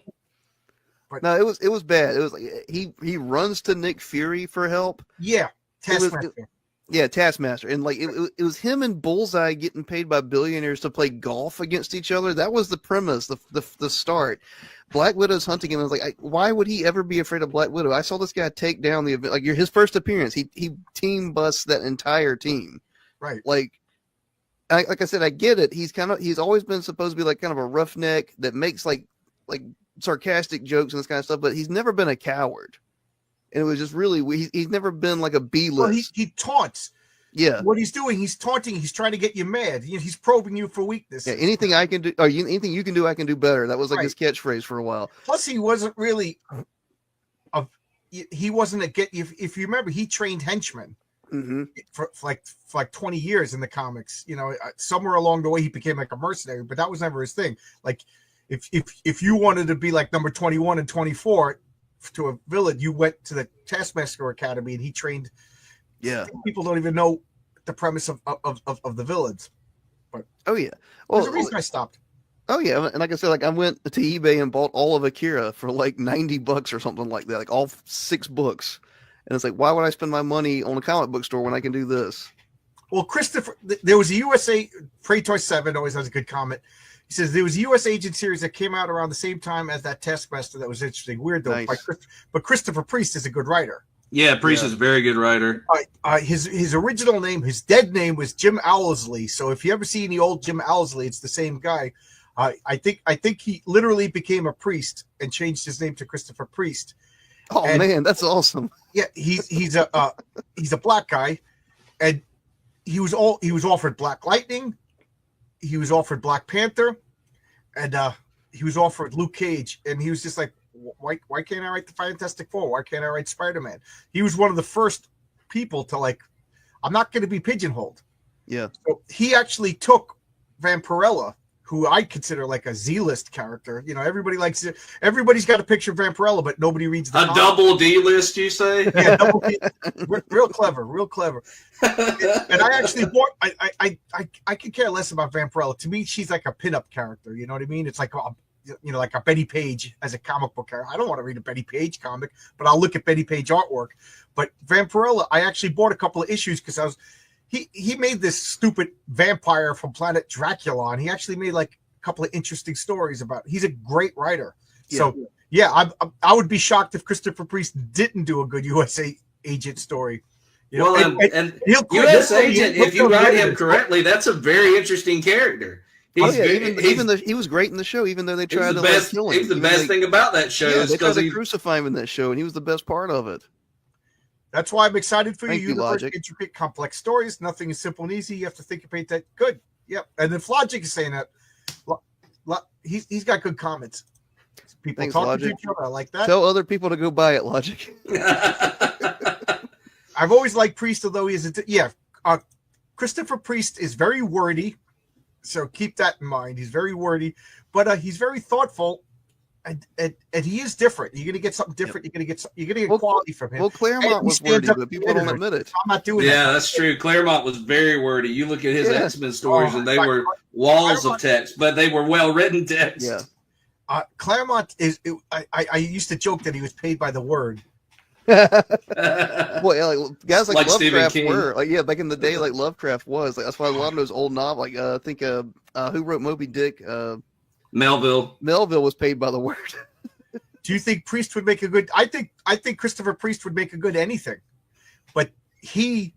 But, no, it was bad. It was like he runs to Nick Fury for help. Yeah, Taskmaster. Yeah, Taskmaster, and like it was him and Bullseye getting paid by billionaires to play golf against each other. That was the premise, the start. Black Widow's hunting him. I was like, why would he ever be afraid of Black Widow? I saw this guy take down the event. Like his first appearance, he team busts that entire team. Right. Like I said, I get it. He's always been supposed to be like kind of a roughneck that makes like sarcastic jokes and this kind of stuff, but he's never been a coward. And it was just really, he's never been like a B-list. Well, he taunts. Yeah. What he's doing, he's taunting. He's trying to get you mad. He's probing you for weakness. Yeah. Anything I can do, or anything you can do, I can do better. That was like his catchphrase for a while. Plus, he wasn't really, he wasn't if you remember, he trained henchmen for like 20 years in the comics. You know, somewhere along the way, he became like a mercenary, but that was never his thing. Like, if you wanted to be like number 21 and 24, to a villain, you went to the Taskmaster Academy and he trained. Yeah, people don't even know the premise of the villains. But well, there's a reason I stopped. Oh yeah, and like I said, like I went to eBay and bought all of Akira for like $90 or something like that, like all 6 books. And it's like, why would I spend my money on a comic book store when I can do this? Well, Christopher, there was a USA Praetor 7 always has a good comment. He says there was a U.S. Agent series that came out around the same time as that Taskmaster that was interesting. Weird though, nice. But Christopher Priest is a good writer. Yeah, Priest is a very good writer. His original name, his dead name was Jim Owlsley. So if you ever see any old Jim Owlsley, it's the same guy. I think he literally became a priest and changed his name to Christopher Priest. Oh man, that's awesome. Yeah, he's a black guy, and he was offered Black Lightning. He was offered Black Panther, and he was offered Luke Cage, and he was just like, why can't I write the Fantastic Four? Why can't I write Spider-Man? He was one of the first people to like, I'm not going to be pigeonholed. Yeah. So he actually took Vampirella, who I consider like a Z-list character. You know, everybody likes it. Everybody's got a picture of Vampirella, but nobody reads the comic. Double D list, you say? Yeah, double D. Real clever. And I actually bought. I could care less about Vampirella. To me, she's like a pinup character. You know what I mean? It's like like a Betty Page as a comic book character. I don't want to read a Betty Page comic, but I'll look at Betty Page artwork. But Vampirella, I actually bought a couple of issues because he made this stupid vampire from planet Dracula, and he actually made like a couple of interesting stories about. He's a great writer. Yeah. So yeah, I would be shocked if Christopher Priest didn't do a good USA Agent story. You know, and U.S. Agent, if you write him correctly, that's a very interesting character. He was great in the show, even though they tried to kill him. He's the best thing about that show. Yeah, they tried to crucify him in that show, and he was the best part of it. That's why I'm excited for Thank you. Logic. Intricate, complex stories. Nothing is simple and easy. You have to think about that. Good. Yep. And if Logic is saying that, he's got good comments. People Thanks, talking Logic. to each other. I like that. Tell other people to go buy it, Logic. I've always liked Priest, although he is Christopher Priest is very wordy, so keep that in mind. He's very wordy, but he's very thoughtful, and he is different. You're gonna get something different. Yep. You're gonna get quality from him. Well, Claremont was wordy, but people don't admit it. I'm not doing that. Yeah, that's true. Claremont was very wordy. You look at his X-Men stories, and they were walls of text, but they were well-written text. Yeah. Claremont is. I used to joke that he was paid by the word. Well, yeah, like guys like Lovecraft were back in the day, like Lovecraft was. Like, that's why a lot of those old novels, like I think who wrote Moby Dick? Melville was paid by the word. Do you think Priest would make a good? I think Christopher Priest would make a good anything, but he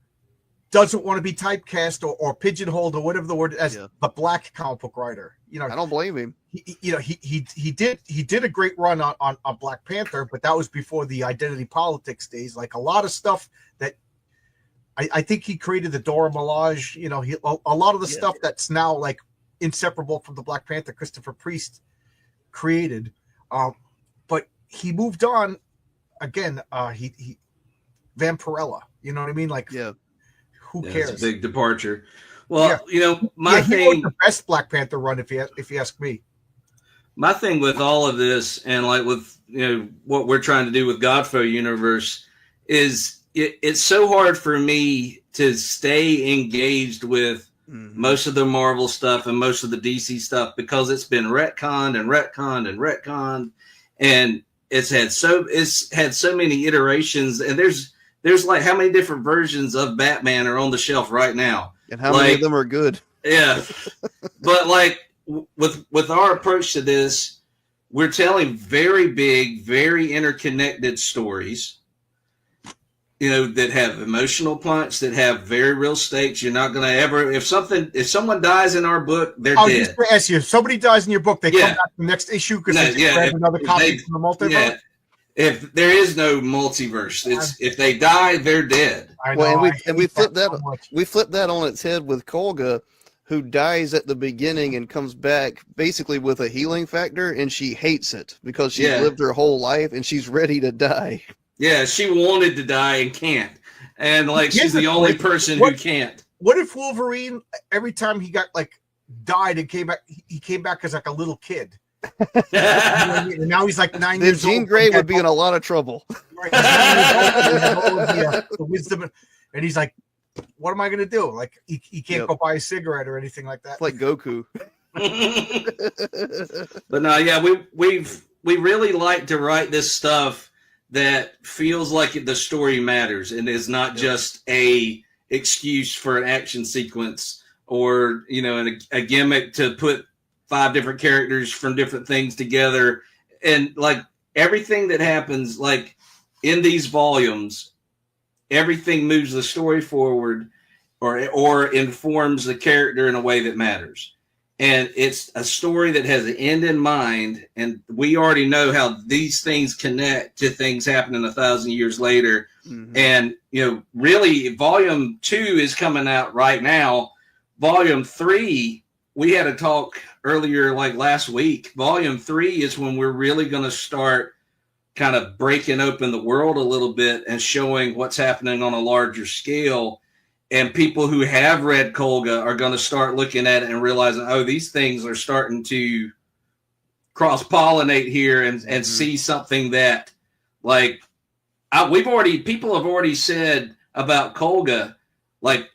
doesn't want to be typecast or pigeonholed or whatever the word as the black comic book writer. You know, I don't blame him. He did a great run on Black Panther, but that was before the identity politics days. Like a lot of stuff that I think he created the Dora Milaje. You know, a lot of the stuff that's now like inseparable from the Black Panther, Christopher Priest created. But he moved on again. He Vampirella. You know what I mean? Like, who cares? It's a big departure. Well, my thing. He was the best Black Panther run, if you ask me. My thing with all of this, and like with what we're trying to do with Godfrey Universe, is it's so hard for me to stay engaged with most of the Marvel stuff and most of the DC stuff because it's been retconned and retconned and retconned, and it's had so many iterations, and there's there's like how many different versions of Batman are on the shelf right now, and how many of them are good? Yeah, but like with our approach to this, we're telling very big, very interconnected stories. That have emotional punch, that have very real stakes. You're not going to ever, if someone dies in our book, they're dead. Just to ask you, if somebody dies in your book, they come back to the next issue because they read another copy from the multiverse? Yeah. If there is no multiverse, if they die, they're dead. I know, we flip that. We flip that on its head with Kolga, who dies at the beginning and comes back basically with a healing factor, and she hates it because she's lived her whole life and she's ready to die. Yeah, she wanted to die and can't. And like she's the only person who can't. What if Wolverine, every time he got died and came back, he came back as like a little kid? And now he's like 9 years old. Jean Grey would be in a lot of trouble. Right. The wisdom, and he's like, what am I going to do? Like he can't go buy a cigarette or anything like that. It's like Goku. But no, yeah, we really like to write this stuff that feels like the story matters and is not just a excuse for an action sequence or a gimmick to put 5 different characters from different things together. And like everything that happens like in these volumes, everything moves the story forward or informs the character in a way that matters. And it's a story that has an end in mind, and we already know how these things connect to things happening 1,000 years later. Mm-hmm. And really, Volume 2 is coming out right now. Volume 3, we had a talk earlier, like last week. Volume 3 is when we're really going to start kind of breaking open the world a little bit and showing what's happening on a larger scale. And people who have read Kolga are going to start looking at it and realizing, oh, these things are starting to cross-pollinate here and see something that, like, people have already said about Kolga, like,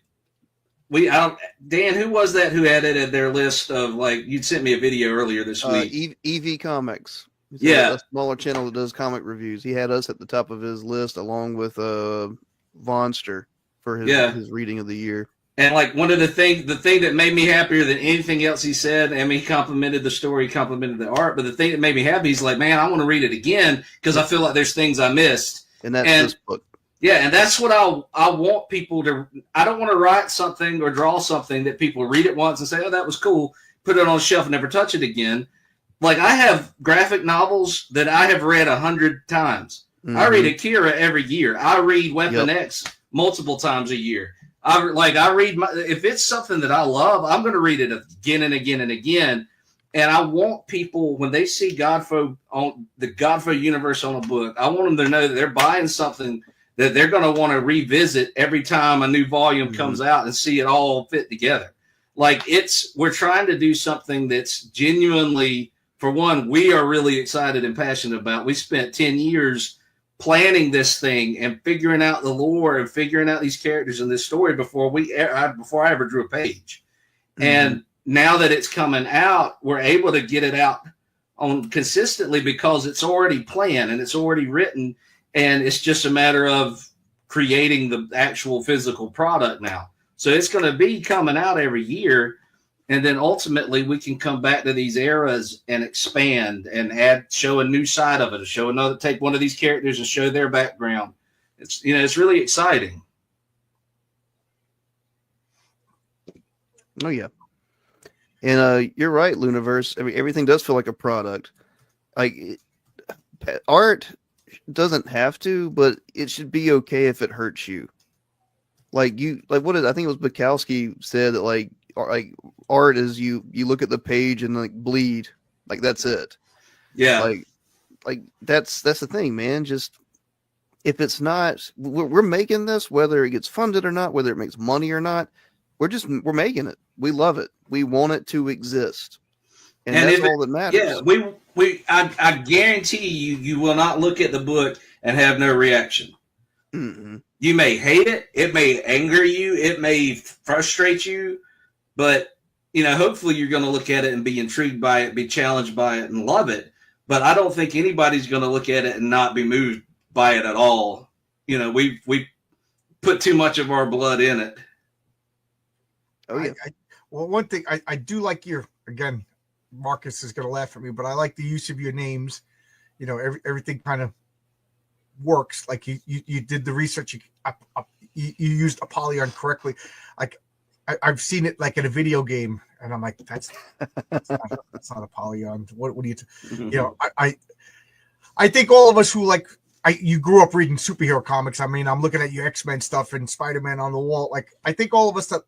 Dan, who was that who edited their list of, like, you'd sent me a video earlier this week. EV Comics. He's a smaller channel that does comic reviews. He had us at the top of his list along with Vonster for his reading of the year. And like the thing that made me happier than anything else he said, I mean, he complimented the story, complimented the art, but the thing that made me happy, he's like, man, I want to read it again because I feel like there's things I missed. And that's this book. Yeah, and that's what I want people to. I don't want to write something or draw something that people read it once and say, oh, that was cool, put it on a shelf and never touch it again. Like I have graphic novels that I have read 100 times. Mm-hmm. I read Akira every year. I read Weapon X multiple times a year. I read if it's something that I love, I'm going to read it again and again and again. And I want people, when they see Godfrey on the Godfrey universe on a book, I want them to know that they're buying something that they're going to want to revisit every time a new volume comes out and see it all fit together. Like we're trying to do something that's genuinely, for one, we are really excited and passionate about. We spent 10 years planning this thing and figuring out the lore and figuring out these characters in this story before I ever drew a page. Mm-hmm. And now that it's coming out, we're able to get it out on consistently because it's already planned and it's already written, and it's just a matter of creating the actual physical product now. So it's going to be coming out every year. And then ultimately we can come back to these eras and expand and show a new side of it, take one of these characters and show their background. It's, it's really exciting. Oh yeah. And you're right, Luniverse. I mean, everything does feel like a product. Like art doesn't have to, but it should be okay if it hurts you. I think it was Bukowski said that like art is you look at the page and like bleed, like that's it. Yeah. Like that's the thing, man. Just if it's not, we're making this, whether it gets funded or not, whether it makes money or not, we're making it. We love it. We want it to exist. And that's all that matters. Yeah, I guarantee you will not look at the book and have no reaction. Mm-hmm. You may hate it. It may anger you. It may frustrate you. But, hopefully you're going to look at it and be intrigued by it, be challenged by it, and love it. But I don't think anybody's going to look at it and not be moved by it at all. We put too much of our blood in it. Oh yeah. Well, one thing I do like again, Marcus is going to laugh at me, but I like the use of your names. You know, everything kind of works. Like you did the research. You used Apollyon correctly. Like I've seen it like in a video game, and I'm like, that's not Apollyon. What do you? You know, I think all of us who like you grew up reading superhero comics. I mean, I'm looking at your X-Men stuff and Spider-Man on the wall. Like I think all of us that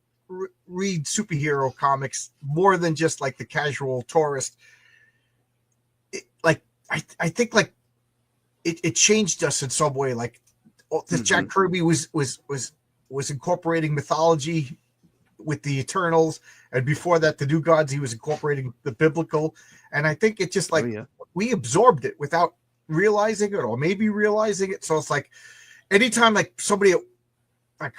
read superhero comics more than just like the casual tourist. I think like it changed us in some way. Like this Jack Kirby was incorporating mythology with the Eternals, and before that, the New Gods. He was incorporating the biblical, and I think it just like we absorbed it without realizing it, or maybe realizing it. So it's like anytime like somebody like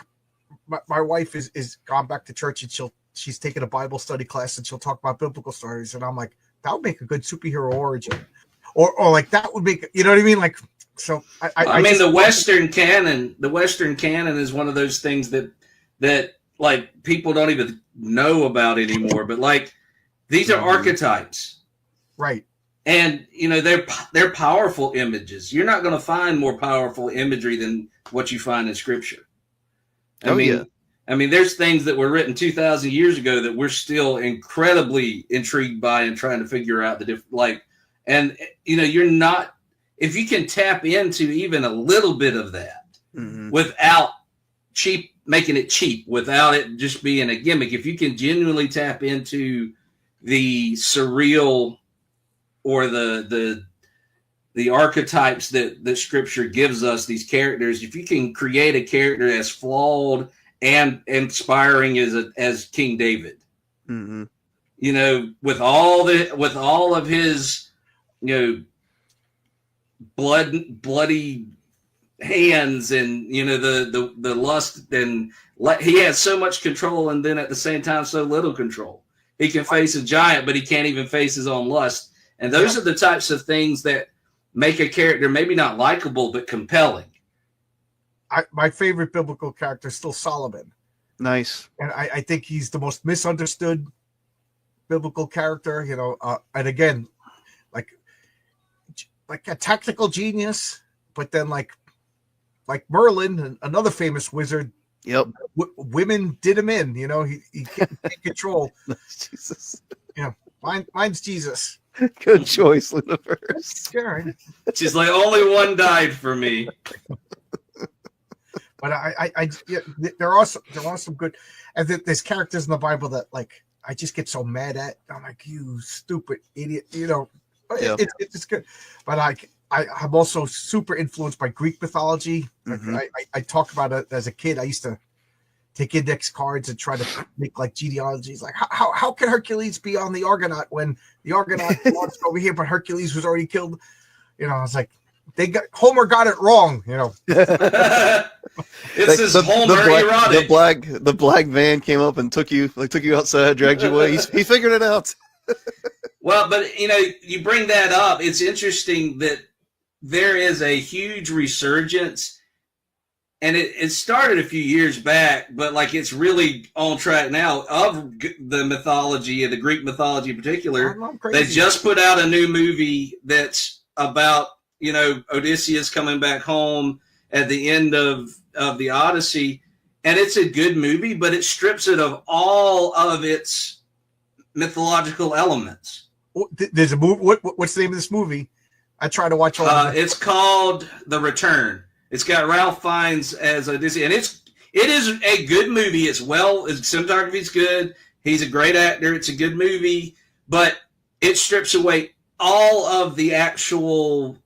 my wife is gone back to church and she's taking a Bible study class and she'll talk about biblical stories, and I'm like, that would make a good superhero origin, or like that would make, you know what I mean? Like, so I mean, the Western canon is one of those things that like people don't even know about anymore, but like these are archetypes, right? And you know, they're powerful images. You're not going to find more powerful imagery than what you find in Scripture. I mean, there's things that were written 2,000 years ago that we're still incredibly intrigued by and trying to figure out the different, like, and you know, if you can tap into even a little bit of that without making it cheap, without it just being a gimmick, if you can genuinely tap into the surreal or the archetypes that Scripture gives us, these characters, if you can create a character as flawed and inspiring as King David, you know, with all of his, you know, bloody hands, and you know the lust, and he has so much control, and then at the same time so little control. He can face a giant, but he can't even face his own lust. And those are the types of things that make a character maybe not likable but compelling. My favorite biblical character is still Solomon. Nice. And I think he's the most misunderstood biblical character, you know, and again, like a tactical genius, but then like Merlin, another famous wizard. Yep. Women did him in, you know, he can't take control. Jesus. You know, mine's Jesus. Good choice, Universe. Scary. She's like, only one died for me. But there are some good, and there's characters in the Bible that like I just get so mad at. I'm like, you stupid idiot, you know. It's good, but I'm also super influenced by Greek mythology. I talked about it as a kid. I used to take index cards and try to make like genealogies. Like how can Hercules be on the Argonaut when the Argonaut launched over here, but Hercules was already killed? You know, I was like, Homer got it wrong. You know, it's this Homer erotic. The black van came up and took you outside, dragged you away. He figured it out. Well, but you know, you bring that up. It's interesting that there is a huge resurgence, and it started a few years back, but like it's really on track now of the mythology and the Greek mythology in particular. They just put out a new movie that's about, you know, Odysseus coming back home at the end of the Odyssey, and it's a good movie, but it strips it of all of its mythological elements. There's a movie. What's the name of this movie? I try to watch all. It's called The Return. It's got Ralph Fiennes as Odysseus, and it is a good movie. Cinematography's good. He's a great actor. It's a good movie, but it strips away all of the actual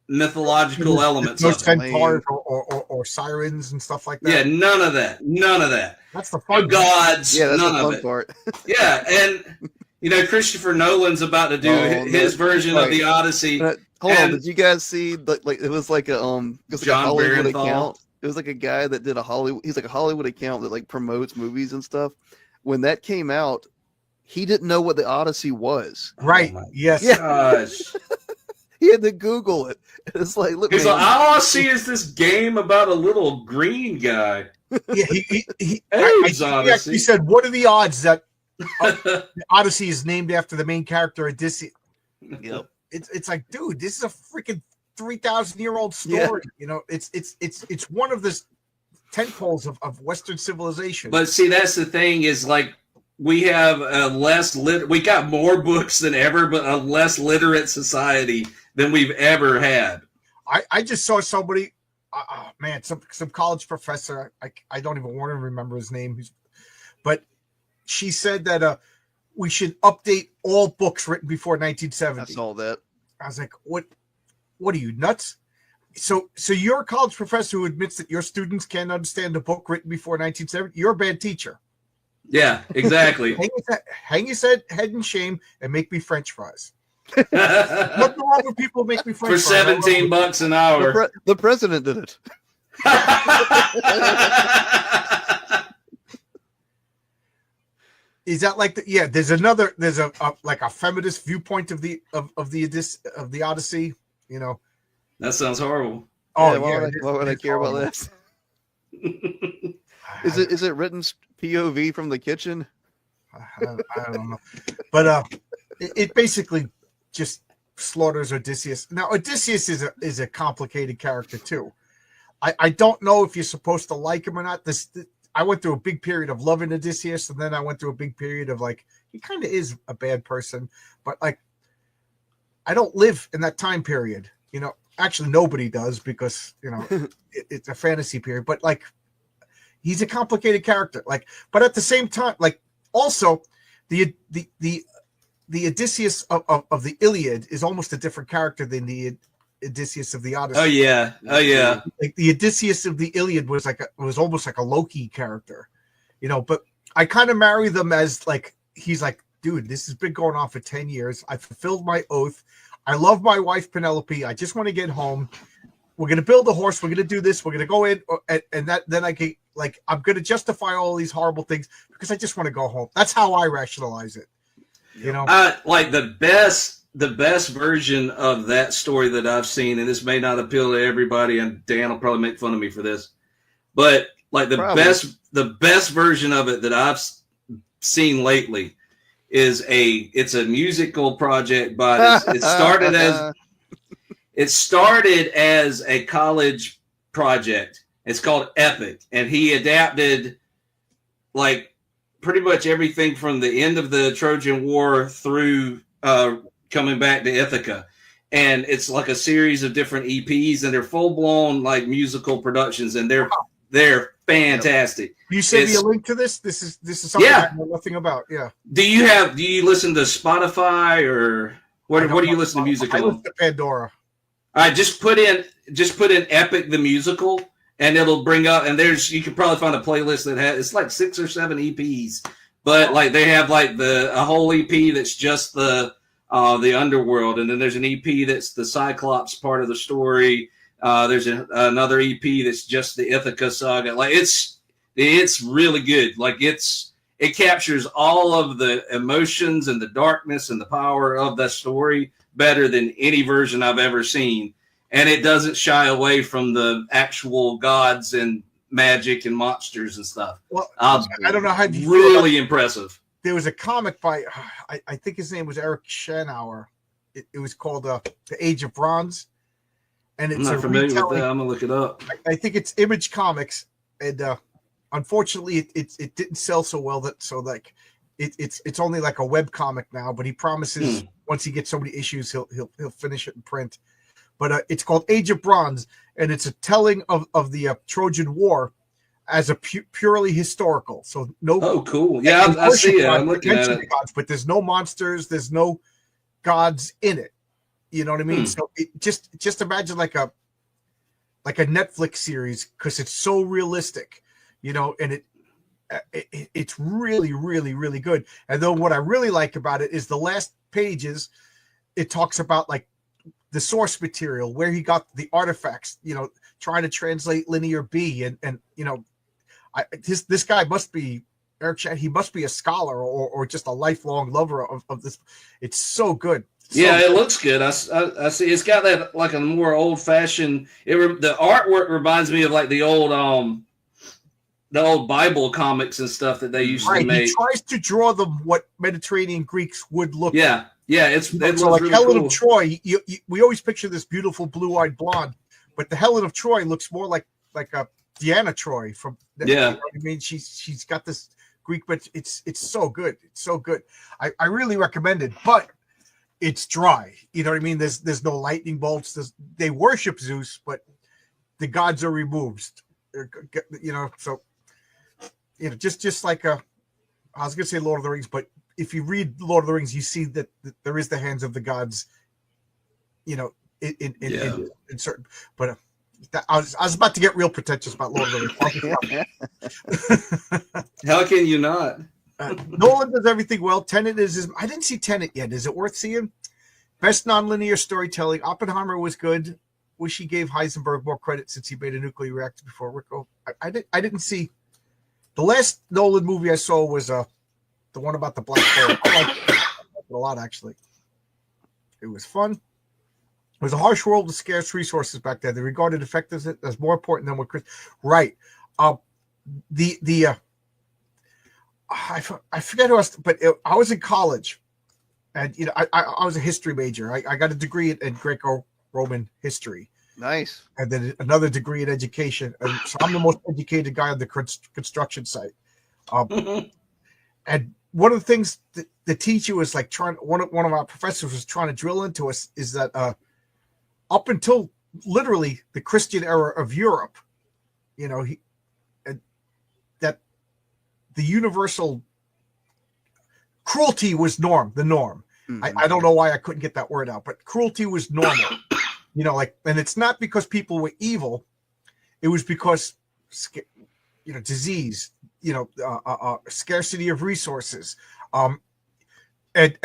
mythological elements. No centaurs or sirens and stuff like that. Yeah, none of that. That's the fun. No gods. Yeah, that's none the of fun it. part. Yeah, and you know, Christopher Nolan's about to do his version of the Odyssey. Hold on, did you guys see it was like a Hollywood account? It was like a guy that did he's like a Hollywood account that like promotes movies and stuff. When that came out, he didn't know what the Odyssey was. Right. Oh yes. Gosh. He had to Google it. It's like, look, He's man, like, all I see is this game about a little green guy. Yeah, Abe's he Odyssey. actually said, "What are the odds that the Odyssey is named after the main character Odysseus?" Yep. It's like, dude, this is a freaking 3,000-year-old story. Yeah. It's one of the tentpoles of Western civilization. But see, that's the thing is like we have we got more books than ever, but a less literate society than we've ever had. I just saw somebody, man, some college professor. I don't even want to remember his name, but she said that we should update all books written before 1970. I saw that. I was like, what are you, nuts? So you're a college professor who admits that your students can't understand a book written before 1970. You're a bad teacher. Yeah, exactly. hang your head in shame and make me French fries. Nothing wrong with people who make me French For fries. $17 an hour. The president did it. Is that like there's a like a feminist viewpoint of the Odyssey, you know. That sounds horrible. Oh yeah, why would I care about this? Is it written POV from the kitchen? I don't know, but it basically just slaughters Odysseus. Now Odysseus is a complicated character too. I don't know if you're supposed to like him or not. I went through a big period of loving Odysseus, and then I went through a big period of like, he kind of is a bad person, but like, I don't live in that time period, you know. Actually, nobody does, because you know it's a fantasy period. But like, he's a complicated character. Like, but at the same time, like, also the Odysseus of the Iliad is almost a different character than the Odysseus of the Odyssey. Oh yeah. Like the Odysseus of the Iliad was almost like a Loki character, you know. But I kind of marry them as like, he's like, dude, this has been going on for 10 years. I fulfilled my oath. I love my wife Penelope. I just want to get home. We're gonna build a horse. We're gonna do this. We're gonna go in, and then I get like, I'm gonna justify all these horrible things because I just want to go home. That's how I rationalize it. You know, like the best version of that story that I've seen, and this may not appeal to everybody, and Dan will probably make fun of me for this, but like the best version of it that I've seen lately is it's a musical project, but it started as a college project. It's called Epic, and he adapted like pretty much everything from the end of the Trojan War through coming back to Ithaca. And it's like a series of different EPs, and they're full-blown like musical productions, and they're fantastic. You send me a link to this? This is something I know nothing about. Yeah. Do you listen to Spotify, or what do you listen to music on? I listen to Pandora. All right, just put in Epic the Musical, and it'll bring up, and you can probably find a playlist that it's like 6 or 7 EPs, but like they have like a whole EP that's just the underworld, and then there's an EP that's the Cyclops part of the story. There's another EP that's just the Ithaca saga. Like it's really good. Like it captures all of the emotions and the darkness and the power of that story better than any version I've ever seen. And it doesn't shy away from the actual gods and magic and monsters and stuff. Well, I don't know how you really impressive. There was a comic by, I think his name was Eric Schanauer. It was called The Age of Bronze. And it's I'm not familiar with that. I'm going to look it up. I think it's Image Comics. And unfortunately, it didn't sell so well. It's only like a web comic now. But he promises once he gets so many issues, he'll finish it in print. But it's called Age of Bronze. And it's a telling of the Trojan War as a purely historical. So no. Oh, cool. Yeah, I see it. I'm looking at it. Gods, but there's no monsters. There's no gods in it. You know what I mean? So just imagine like a Netflix series, because it's so realistic, you know, and it's really, really, really good. And then what I really like about it is the last pages, it talks about like the source material, where he got the artifacts, you know, trying to translate Linear B, and you know, this guy must be Eric Chan. He must be a scholar or just a lifelong lover of this. It's so good. Yeah, it looks good. I see. It's got that like a more old fashioned. The artwork reminds me of like the old Bible comics and stuff that they used to make. He tries to draw them what Mediterranean Greeks would look like. Yeah, it so looks like really Helen cool. of Troy. We always picture this beautiful blue-eyed blonde, but the Helen of Troy looks more like a Diana Troy from. Yeah, you know what I mean, she's got this Greek, but it's so good. It's so good. I really recommend it, but it's dry. You know what I mean? There's no lightning bolts. They worship Zeus, but the gods are removed. You know, so you know, just like I was gonna say Lord of the Rings, but if you read Lord of the Rings, you see that there is the hands of the gods. You know, in certain, but. I was about to get real pretentious about Lord of the Rings. How can you not? Nolan does everything well. Tenet is. I didn't see Tenet yet. Is it worth seeing? Best nonlinear storytelling. Oppenheimer was good. Wish he gave Heisenberg more credit since he made a nuclear reactor before Rico. I didn't see. The last Nolan movie I saw was the one about the black hole. I liked it a lot, actually. It was fun. It was a harsh world with scarce resources back then. They regarded effectiveness as more important than what Chris. Right. I forget who else, but I was in college, and you know I was a history major. I got a degree in Greco-Roman history. Nice. And then another degree in education. And so I'm the most educated guy on the construction site. And one of the things that the teacher was like one of our professors was trying to drill into us is that up until literally the Christian era of Europe, you know, that the universal cruelty was the norm. Mm-hmm. I don't know why I couldn't get that word out, but cruelty was normal. You know, like, and it's not because people were evil; it was because, you know, disease, you know, scarcity of resources, and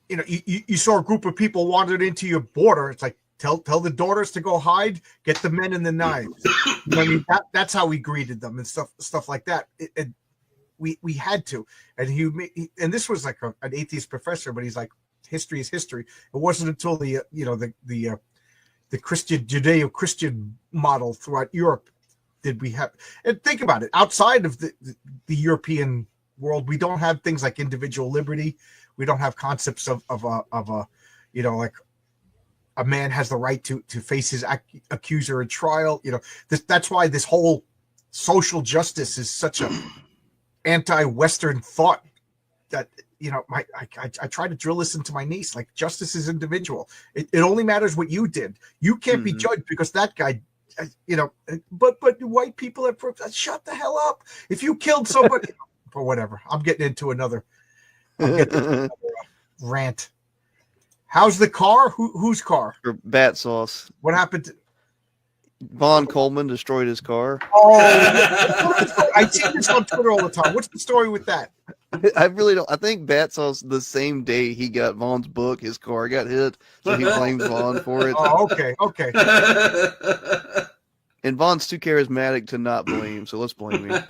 you know, you saw a group of people wandered into your border. It's like, tell the daughters to go hide, get the men and the knives. You know, I mean, that's how we greeted them and stuff like that. We had to, and this was like an atheist professor, but he's like, history is history. It wasn't until the Christian Judeo-Christian model throughout Europe did we have. And think about it, outside of the European world, we don't have things like individual liberty. We don't have concepts of a you know, like a man has the right to face his accuser in trial. You know, that's why this whole social justice is such a anti-Western thought that, you know, I try to drill this into my niece. Like, justice is individual. It only matters what you did. You can't be judged because that guy, you know, but white people have shut the hell up. If you killed somebody or whatever, I'm getting into another rant. How's the car? Whose car? For Bat Sauce. What happened to Von Coleman destroyed his car. Oh, I see this on Twitter all the time. What's the story with that? I really don't. I think Bat Sauce, the same day he got Von's book, his car got hit, so he blames Von for it. Oh, okay. And Von's too charismatic to not blame, so let's blame him.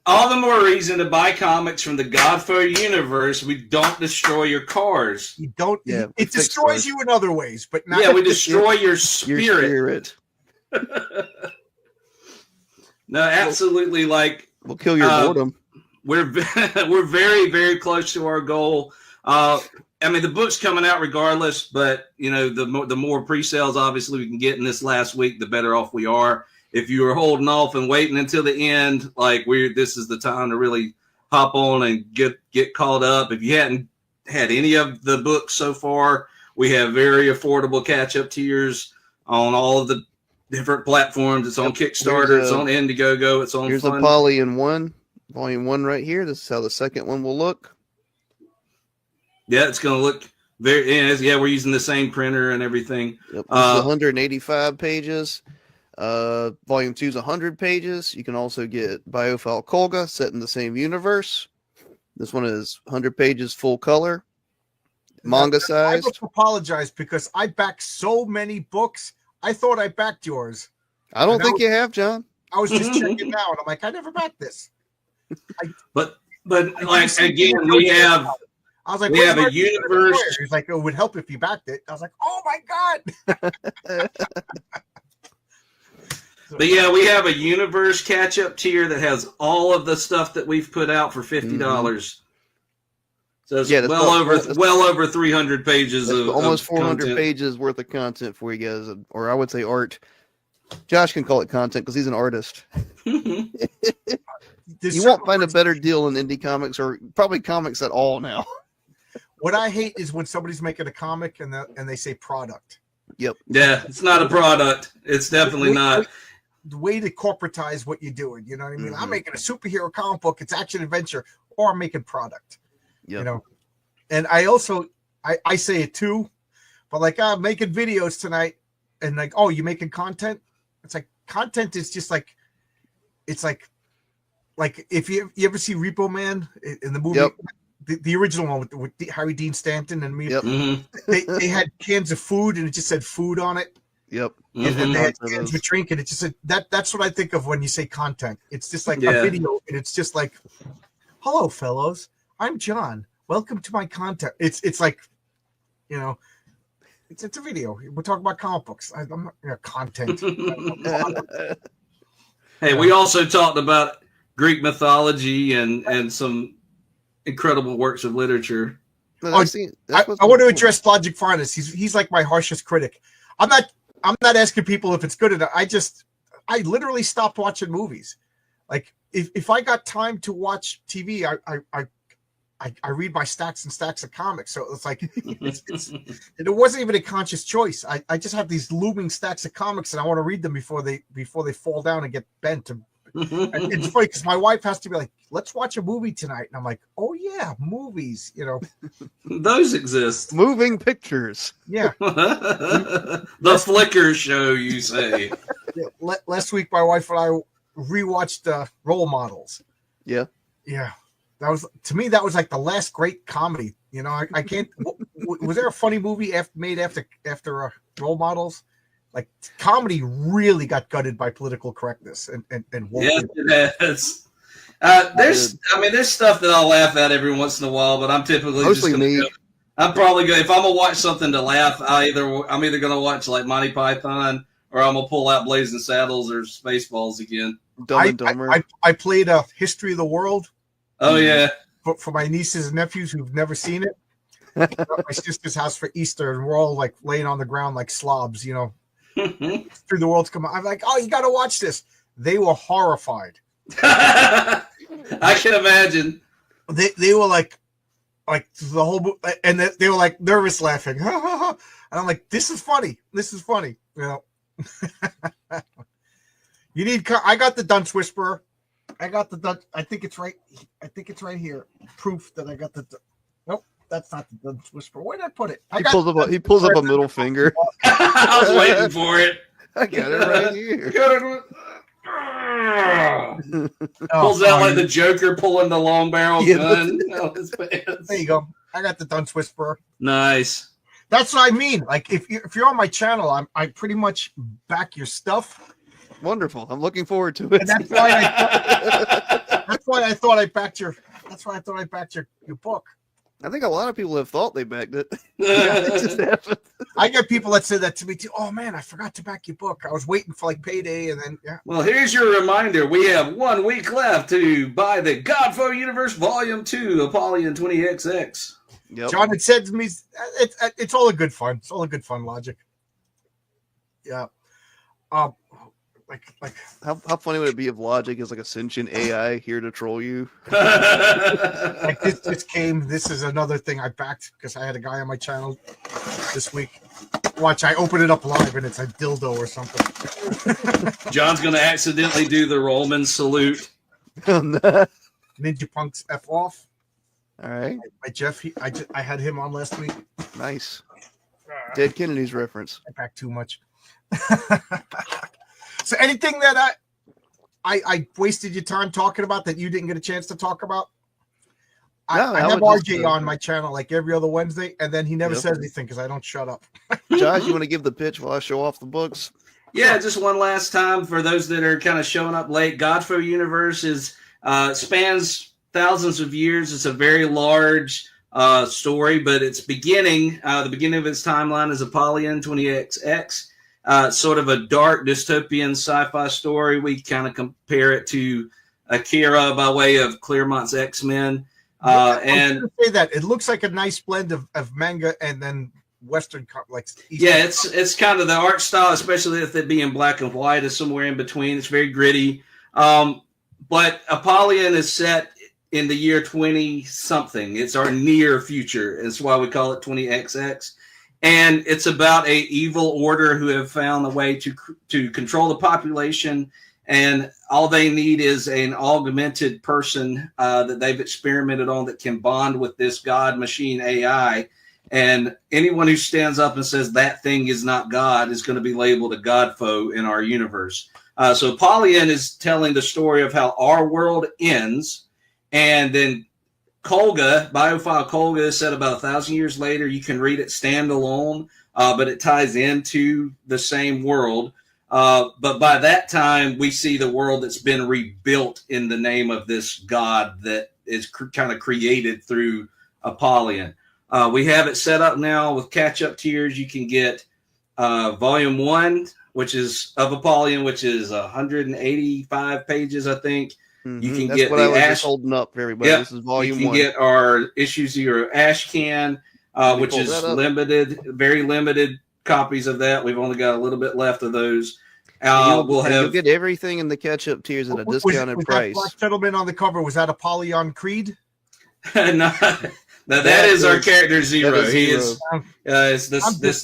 All the more reason to buy comics from the Godfather universe. We don't destroy your cars. You don't. Yeah, it destroys you in other ways, but not. Yeah, we destroy your spirit. Your spirit. No, absolutely. Like, we'll kill your boredom. We're very, very close to our goal. I mean, the book's coming out regardless, but you know, the more pre-sales obviously we can get in this last week, the better off we are. If you were holding off and waiting until the end, like this is the time to really hop on and get caught up. If you hadn't had any of the books so far, we have very affordable catch-up tiers on all of the different platforms. It's on Kickstarter, it's on Indiegogo, it's on. Here's a Poly in volume 1 right here. This is how the second one will look. Yeah, it's going to look very. Yeah, we're using the same printer and everything. Yep, this is 185 pages. Volume 2 is 100 pages. You can also get Biophile Kolga set in the same universe. This one is 100 pages, full color, manga size. I must apologize because I backed so many books. I thought I backed yours. I don't think you have, John. I was just checking now, and I'm like, I never backed this. But like again, we have. I was like, we have a universe. He's like, it would help if you backed it. I was like, oh my God. But yeah, we have a universe catch-up tier that has all of the stuff that we've put out for $50. So it's well over 300 pages of almost 400 content. pages worth of content for you guys, or I would say art. Josh can call it content because he's an artist. You won't find a better deal in indie comics, or probably comics at all now. What I hate is when somebody's making a comic and they say product. Yep. Yeah, it's not a product. It's definitely not. The way to corporatize what you're doing, you know what I mean? I'm making a superhero comic book, it's action adventure, or I'm making product. Yep. You know, and I also I say it too, but like I'm making videos tonight, and like, oh, you making content? It's like content is just like, it's like if you ever see Repo Man in the movie, the original one with Harry Dean Stanton and me, they had cans of food and it just said food on it. Yep. And they had cans of drink, and it just said that's what I think of when you say content. It's just like a video, and it's just like, hello, fellows. I'm John. Welcome to my content. It's like, you know, it's a video. We're talking about comic books. I'm not content. Hey, we also talked about Greek mythology and some incredible works of literature. I want to address Logic Finest. He's like my harshest critic. I'm not asking people if it's good enough. I literally stopped watching movies. Like if I got time to watch TV, I read my stacks and stacks of comics. So it's like it wasn't even a conscious choice. I just have these looming stacks of comics and I want to read them before they fall down and get bent. And it's funny because my wife has to be like, let's watch a movie tonight. And I'm like, oh yeah, movies, you know. Those exist. Moving pictures. Yeah. The Flickr show, you say. Yeah, last week my wife and I rewatched Role Models. Yeah. Yeah. That was like the last great comedy. You know, I can't. Was there a funny movie made after Role Models? Like comedy really got gutted by political correctness and yes, it has. There's stuff that I'll laugh at every once in a while, but I'm typically mostly just me. I'm probably going if I'm gonna watch something to laugh. I'm either gonna watch like Monty Python or I'm gonna pull out Blazing Saddles or Spaceballs again. Dumb and Dumber. I played a History of the World. Oh yeah, for my nieces and nephews who've never seen it. At my sister's house for Easter, and we're all like laying on the ground like slobs, you know. Through the World's come on. I'm like, oh, you got to watch this. They were horrified. I can imagine. They were like the whole, and they were like nervous laughing. And I'm like, this is funny. This is funny. You know. You need. I got the Dunce Whisperer. I got the Dunce. I think it's right. I think it's right here. Proof that I got the. Nope, that's not the Dunce Whisperer. Where did I put it? He pulls up a middle finger. I was waiting for it. I got it right here. Pulls out like the Joker pulling the long barrel gun out his pants. There you go. I got the Dunce Whisperer. Nice. That's what I mean. Like if you're on my channel, I pretty much back your stuff. Wonderful. I'm looking forward to it. And that's why I thought I backed your. That's why I thought I backed your book. I think a lot of people have thought they backed it. It just happened. I get people that say that to me too. Oh man, I forgot to back your book. I was waiting for like payday, and then yeah. Well, here's your reminder. We have 1 week left to buy the Godfo Universe Volume 2, Apollyon 20XX. Yep. John had said to me, "It's all a good fun. It's all a good fun, Logic." Yeah. Like how funny would it be if Logic is like a sentient AI here to troll you? Like this came. This is another thing I backed because I had a guy on my channel this week. Watch, I open it up live and it's a dildo or something. John's gonna accidentally do the Rollman salute. Ninja Punk's F off. All right. My Jeff, I had him on last week. Nice. Dead Kennedy's reference. I backed too much. So anything that I wasted your time talking about that you didn't get a chance to talk about? I have RJ on my channel like every other Wednesday, and then he never says anything because I don't shut up. Josh, you want to give the pitch while I show off the books? Yeah, just one last time for those that are kind of showing up late. Godfo Universe spans thousands of years. It's a very large story, but its beginning, the beginning of its timeline is Apollyon 20XX. Sort of a dark dystopian sci-fi story. We kind of compare it to Akira by way of Claremont's X-Men. And say that it looks like a nice blend of manga and then Western, like Eastern. It's kind of the art style, especially if it be in black and white, is somewhere in between. It's very gritty. But Apollyon is set in the year 20 something. It's our near future. That's why we call it 20XX. And it's about a evil order who have found a way to control the population, and all they need is an augmented person that they've experimented on that can bond with this God machine AI. And anyone who stands up and says that thing is not God is going to be labeled a God foe in our universe. So Apollyon is telling the story of how our world ends, and then Kolga, Biophile Kolga, is set about 1,000 years later. You can read it standalone, but it ties into the same world. But by that time, we see the world that's been rebuilt in the name of this god that is kind of created through Apollyon. We have it set up now with catch-up tiers. You can get Volume 1, which is of Apollyon, which is 185 pages, I think. Mm-hmm. You can That's get what I was just holding up for everybody. Yep. This is Volume 1. You can get our Issue 0 Ash Can, which is limited, very limited copies of that. We've only got a little bit left of those. You'll get everything in the catch-up tiers at a discounted price. That black gentleman on the cover, was that Apollyon Creed? No, that is our character Zero. He is.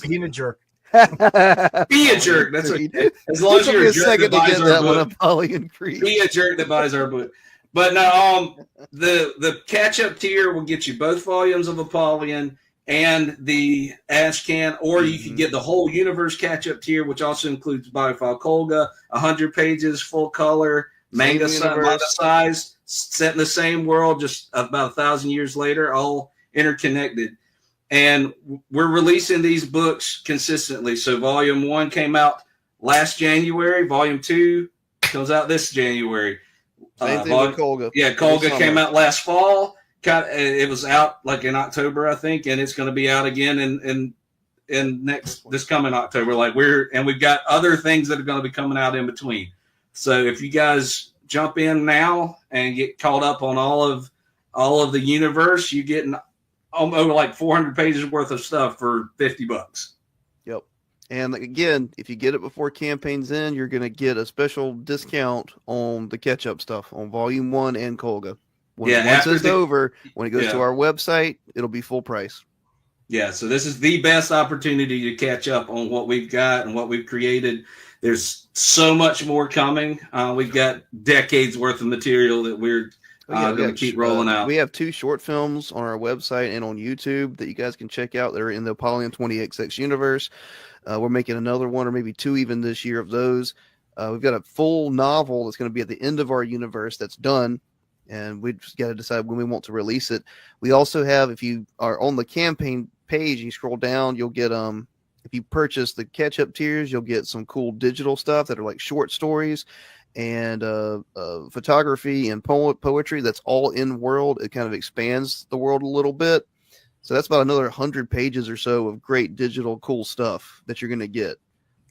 Being a jerk. Be a jerk. That's what. As long as you're a jerk that buys our book. Apollyon Creed. Be a jerk that buys our book. But no, the catch-up tier will get you both volumes of Apollyon and the Ash Can, or you can get the whole universe catch-up tier, which also includes Biophile Kolga, 100 pages, full color, manga size, set in the same world, just about 1,000 years later, all interconnected. And we're releasing these books consistently. So Volume 1 came out last January. Volume 2 comes out this January. Same thing with Kolga. Yeah, Kolga came out last fall. It was out like in October, I think, and it's going to be out again in this coming October. We've got other things that are going to be coming out in between. So if you guys jump in now and get caught up on all of the universe, you get over like 400 pages worth of stuff for $50. Yep. And again, if you get it before campaign's end, you're going to get a special discount on the catch-up stuff on Volume 1 and Kolga. Once it's over, when it goes to our website, it'll be full price. Yeah, so this is the best opportunity to catch up on what we've got and what we've created. There's so much more coming. We've got decades worth of material that we're going to keep rolling out. We have 2 short films on our website and on YouTube that you guys can check out that are in the Apollyon 20XX universe. We're making another 1 or maybe 2 even this year of those. We've got a full novel that's going to be at the end of our universe that's done, and we just got to decide when we want to release it. We also have, if you are on the campaign page, you scroll down, you'll get if you purchase the catch-up tiers, you'll get some cool digital stuff that are like short stories and photography and poetry that's all in world. It kind of expands the world a little bit. So that's about another 100 pages or so of great digital cool stuff that you're going to get.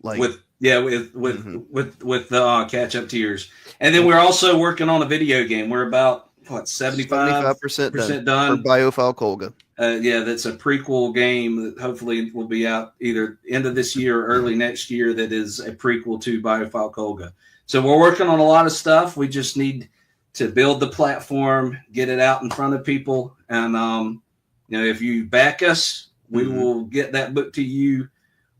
With the catch-up tiers. And then we're also working on a video game. We're about 75% done for Biophile Kolga. That's a prequel game that hopefully will be out either end of this year or early next year. That is a prequel to Biophile Kolga. So we're working on a lot of stuff. We just need to build the platform, get it out in front of people, and if you back us, we will get that book to you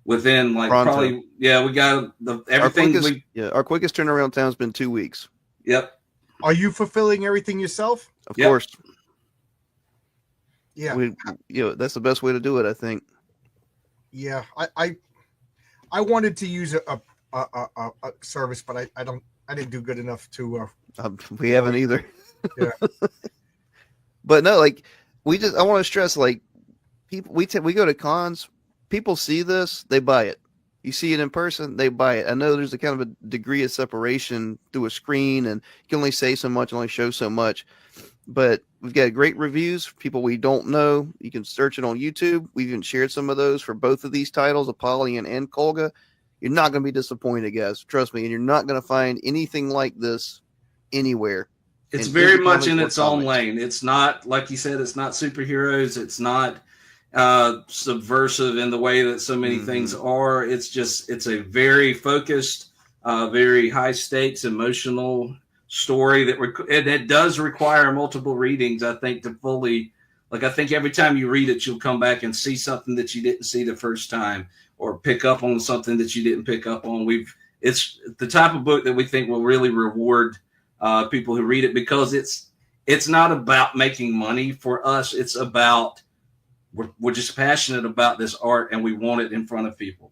within probably. Yeah, we got everything. Our quickest turnaround time has been 2 weeks. Yep. Are you fulfilling everything yourself? Of course. Yeah. That's the best way to do it, I think. Yeah, I wanted to use a service, but I didn't do good enough to. We haven't either. Yeah. But no, I want to stress, people, we go to cons, people see this, they buy it. You see it in person, they buy it. I know there's a kind of a degree of separation through a screen, and you can only say so much, only show so much. But We've got great reviews for people we don't know. You can search it on YouTube. We've even shared some of those for both of these titles, Apollyon and Kolga. You're not going to be disappointed, guys. Trust me. And you're not going to find anything like this anywhere. It's very much in its own lane. It's not, like you said, it's not superheroes. It's not subversive in the way that so many things are. It's a very focused, very high stakes, emotional story that does require multiple readings, I think, to fully, like, I think every time you read it, you'll come back and see something that you didn't see the first time, or pick up on something that you didn't pick up on. It's the type of book that we think will really reward people who read it, because it's not about making money for us. It's about, we're just passionate about this art and we want it in front of people.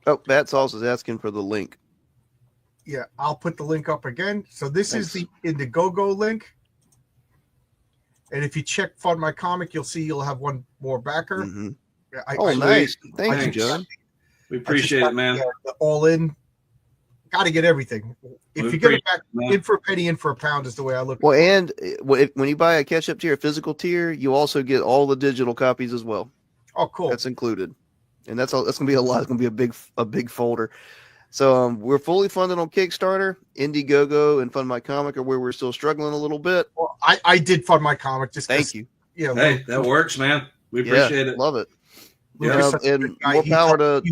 Oh, Bats also is asking for the link. Yeah, I'll put the link up again. So this is the Indiegogo link. And if you check Fund My Comic, you'll see you'll have one more backer. Nice. Thank you, John. We appreciate it, man. The all in. Got to get everything. If you get it back, in for a penny, in for a pound is the way I look. Well, and when you buy a catch-up tier, a physical tier, you also get all the digital copies as well. Oh, cool. That's included, and that's all. That's gonna be a lot. It's gonna be a big folder. So we're fully funded on Kickstarter. Indiegogo and Fund My Comic are where we're still struggling a little bit. Well, I did Fund My Comic just. Thank you. Yeah. Hey, that works, man. We appreciate it. Love it. Yeah. And more power to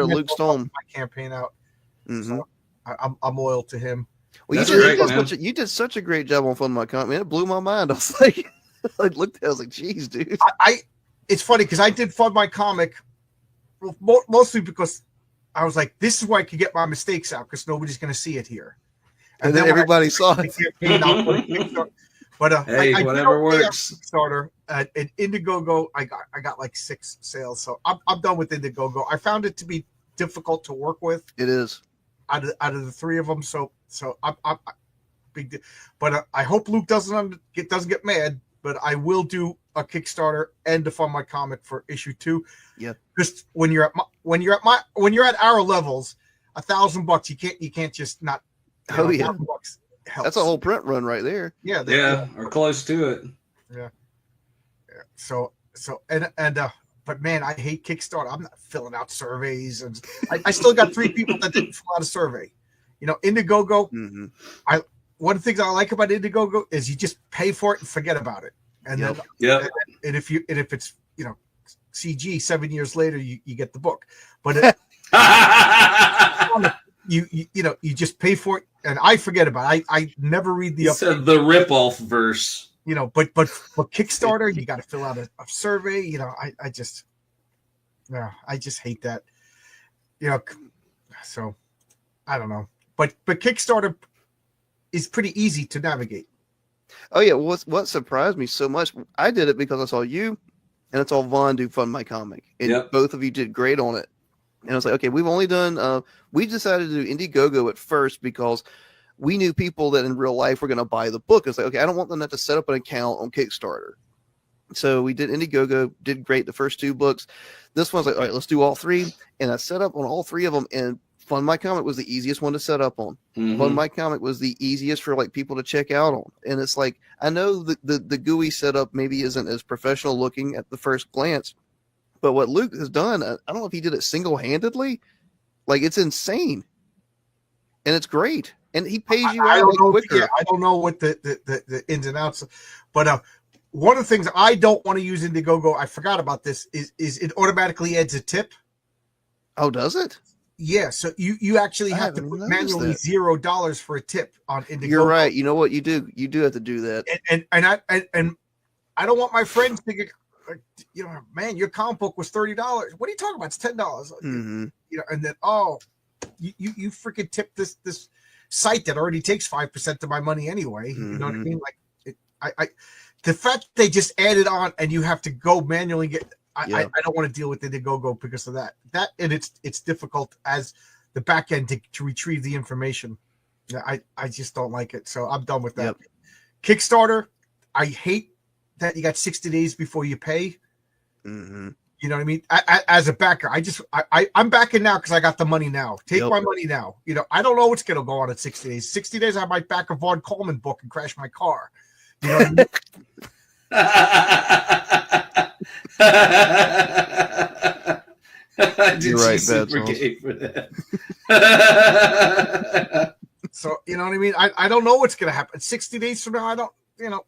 Luke Stone. My campaign out. Mm-hmm. So I'm loyal to him. Well, you did such a great job on Fund My Comic, man. It blew my mind. I was like, I was like, geez, dude. It's funny because I did Fund My Comic, mostly because I was like, this is where I could get my mistakes out because nobody's going to see it here. And then everybody saw it. But hey, whatever works. Kickstarter at Indiegogo, I got like 6 sales, so I'm done with Indiegogo. I found it to be difficult to work with. It is. Out of the 3 of them, so I'm big. But I hope Luke doesn't get mad. But I will do a Kickstarter and to Fund My Comic for issue 2. Yeah, because when you're at our levels, $1,000 you can't just not. Oh yeah, $1,000 helps. That's a whole print run right there. Yeah, or close to it. Yeah. So but man, I hate Kickstarter. I'm not filling out surveys, and I still got 3 people that didn't fill out a survey. Indiegogo. Mm-hmm. One of the things I like about Indiegogo is you just pay for it and forget about it, and then if it's CG 7 years later, you get the book, but you just pay for it, and I forget about it. I never read the the rip-off verse. But Kickstarter, you got to fill out a survey. I just hate that. So I don't know. But Kickstarter is pretty easy to navigate. Oh yeah, what surprised me so much? I did it because I saw you, and I saw Vaughn do Fund My Comic, and both of you did great on it. And I was like, okay, we've only done. We decided to do Indiegogo at first because we knew people that in real life were going to buy the book. It's like, okay, I don't want them to have to set up an account on Kickstarter. So we did Indiegogo, did great the first 2 books. This one's like, all right, let's do all 3. And I set up on all 3 of them, and Fund My Comic was the easiest one to set up on. Mm-hmm. Fund My Comic was the easiest for like people to check out on. And it's like, I know the GUI setup maybe isn't as professional looking at the first glance, but what Luke has done, I don't know if he did it single-handedly. Like, it's insane. And it's great. And he pays you out quicker. I don't know what the ins and outs, but one of the things I don't want to use Indiegogo, I forgot about this, is it automatically adds a tip. Oh, does it? Yeah, so you actually have to put manually $0 for a tip on Indiegogo. You're right. You know what you do? You do have to do that. And I don't want my friends thinking, man, your comic book was $30. What are you talking about? It's $10. Mm-hmm. And then you freaking tip this site that already takes 5% of my money anyway. Mm-hmm. You know what I mean? Like the fact they just added on and you have to go manually get. I don't want to deal with Indiegogo because of that. That and it's difficult as the back end to retrieve the information. I just don't like it. So I'm done with that. Yep. Kickstarter, I hate that you got 60 days before you pay. Mm-hmm. You know what I mean? As a backer, I'm backing now because I got the money now. Take my money now. I don't know what's going to go on at 60 days. 60 days, I might back a Vaughn Coleman book and crash my car. You know what I mean? You're right, super Bad gay for that. So, you know what I mean? I don't know what's going to happen. 60 days from now, I don't, you know,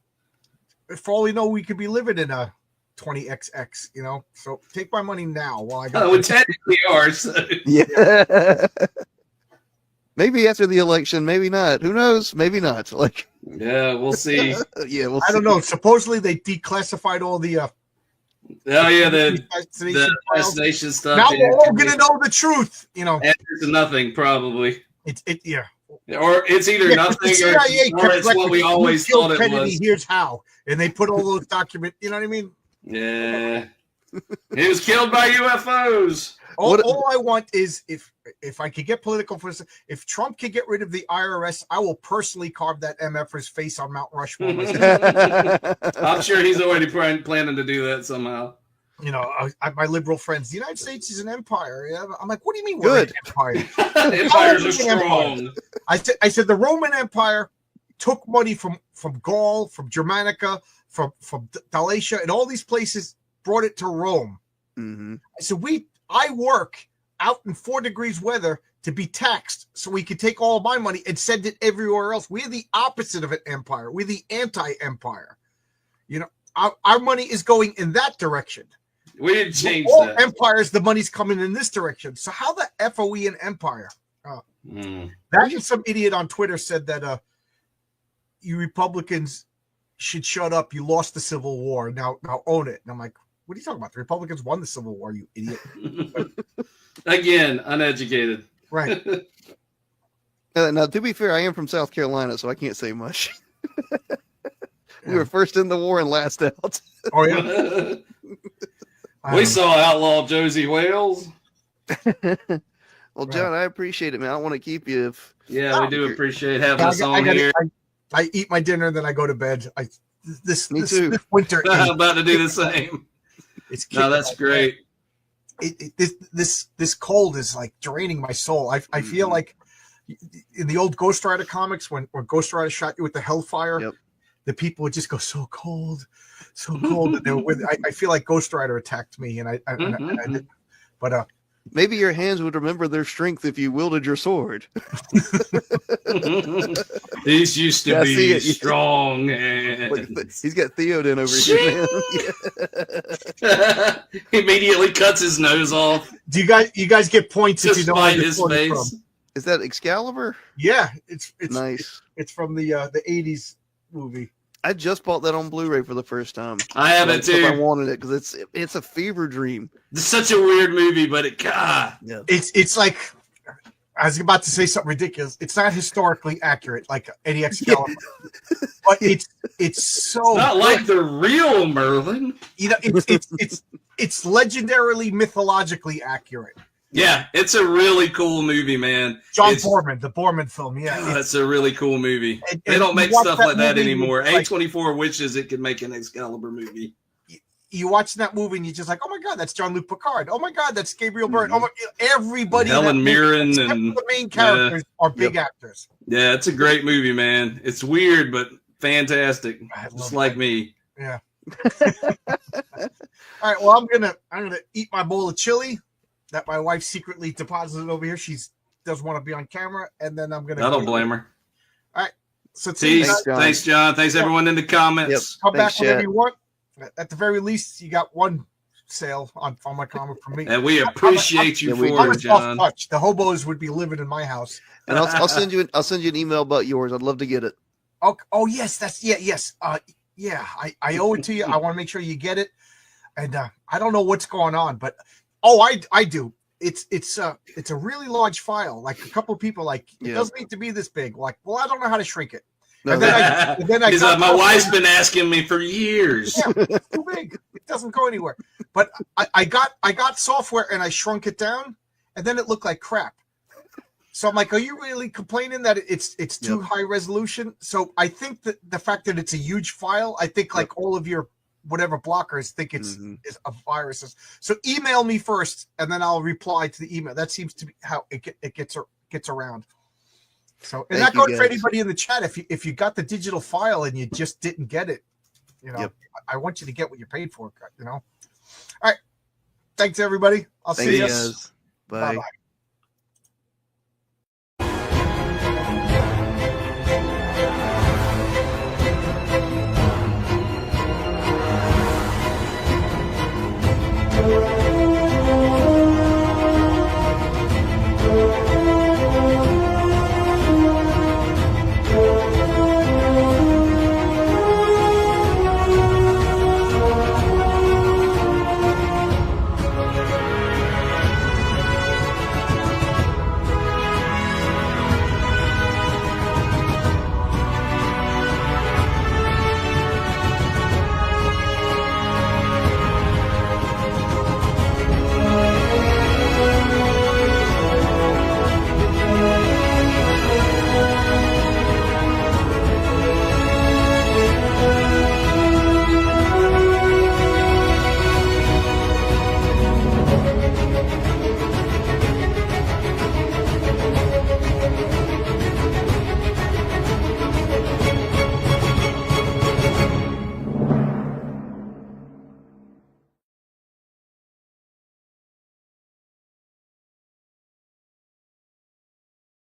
for all we know, we could be living in a 20XX, you know? So take my money now while I got We technically are. So. Yeah. Maybe after the election, maybe not. Who knows? Maybe not. Like, yeah, we'll see. yeah, we'll I don't know. Supposedly they declassified all the the assassination files. assassination stuff. Now we're all gonna know the truth, you know. It's nothing, probably. Yeah. Or it's either nothing the CIA or it's what we always thought it Kennedy, was. Here's how, and they put all those documents. You know what I mean? Yeah. He was killed by UFOs. All I want is if I could get political for this, if Trump could get rid of the IRS, I will personally carve that MFer's face on Mount Rushmore. I'm sure he's already planning to do that somehow. You know, my liberal friends, the United States is an empire. Yeah? I'm like, what do you mean we're an empire? Empires are strong. I said the Roman Empire took money from Gaul, from Germanica, from Dalmatia, and all these places, brought it to Rome. Mm-hmm. I said, I work out in 4 degrees weather to be taxed so we could take all of my money and send it everywhere else. We're the opposite of an empire. We're the anti-empire. You know, our money is going in that direction. We didn't change all that. Empires, the money's coming in this direction. So how the F are we an empire? That is some idiot on Twitter said that you Republicans should shut up. You lost the Civil War. Now own it. And I'm like, what are you talking about? The Republicans won the Civil War, you idiot. Again, uneducated. Right. Now, to be fair, I am from South Carolina, so I can't say much. We were first in the war and last out. Oh, yeah. We saw Outlaw Josie Wales. Well, John, I appreciate it, man. I don't want to keep you. We do appreciate having us on here. I eat my dinner, then I go to bed. This winter. I'm about to do the same. That's great. This cold is like draining my soul. I feel like in the old Ghost Rider comics when Ghost Rider shot you with the Hellfire, the people would just go so cold. I feel like Ghost Rider attacked me, and I didn't. But maybe your hands would remember their strength if you wielded your sword. These used to be strong hands. He's got Theoden over here, man. Immediately cuts his nose off. Do you guys get points if you know where his face? From? Is that Excalibur? Yeah, it's nice. It's from the 80s movie. I just bought that on Blu-ray for the first time. I have it too. I wanted it because it's a fever dream. It's such a weird movie, but it's like, I was about to say something ridiculous. It's not historically accurate like any Excalibur, but it's so not like the real Merlin. You know, it's legendarily mythologically accurate. Yeah, it's a really cool movie, man. Boorman, the Boorman film. Yeah, that's a really cool movie. They don't make stuff like that anymore. A24 wishes it could make an Excalibur movie. You watch that movie and you're just like, oh my god, that's Jean-Luc Picard. Oh my god, that's Gabriel Byrne. Oh my, everybody. Helen Mirren and the main characters are big actors. Yeah, it's a great movie, man. It's weird but fantastic, just like me. Yeah. All right. Well, I'm gonna eat my bowl of chili that my wife secretly deposited over here. She doesn't want to be on camera, and then I'm gonna. I don't blame her. All right. So thanks, John. Thanks everyone in the comments. Yep. Come back whenever you want. At the very least, you got one sale on my comic from me, and we appreciate you for it, John. The hobos would be living in my house, and I'll send you an email about yours. I'd love to get it. Oh yes, yes. I owe it to you. I want to make sure you get it, and I don't know what's going on, but I do. It's a really large file. Like a couple of people like it doesn't need to be this big. Like, well, I don't know how to shrink it. No, and then I my wife's been asking me for years. Yeah, it's too big. It doesn't go anywhere. But I got software and I shrunk it down, and then it looked like crap. So I'm like, are you really complaining that it's too high resolution? So I think that the fact that it's a huge file, I think like all of your whatever blockers think it's a virus. So email me first, and then I'll reply to the email. That seems to be how it gets around. So, and Thank that you, goes for guys. anybody in the chat. If you got the digital file and you just didn't get it, Yep. I want you to get what you paid for. All right. Thanks, everybody. I'll see you. Guys. Bye. Bye-bye.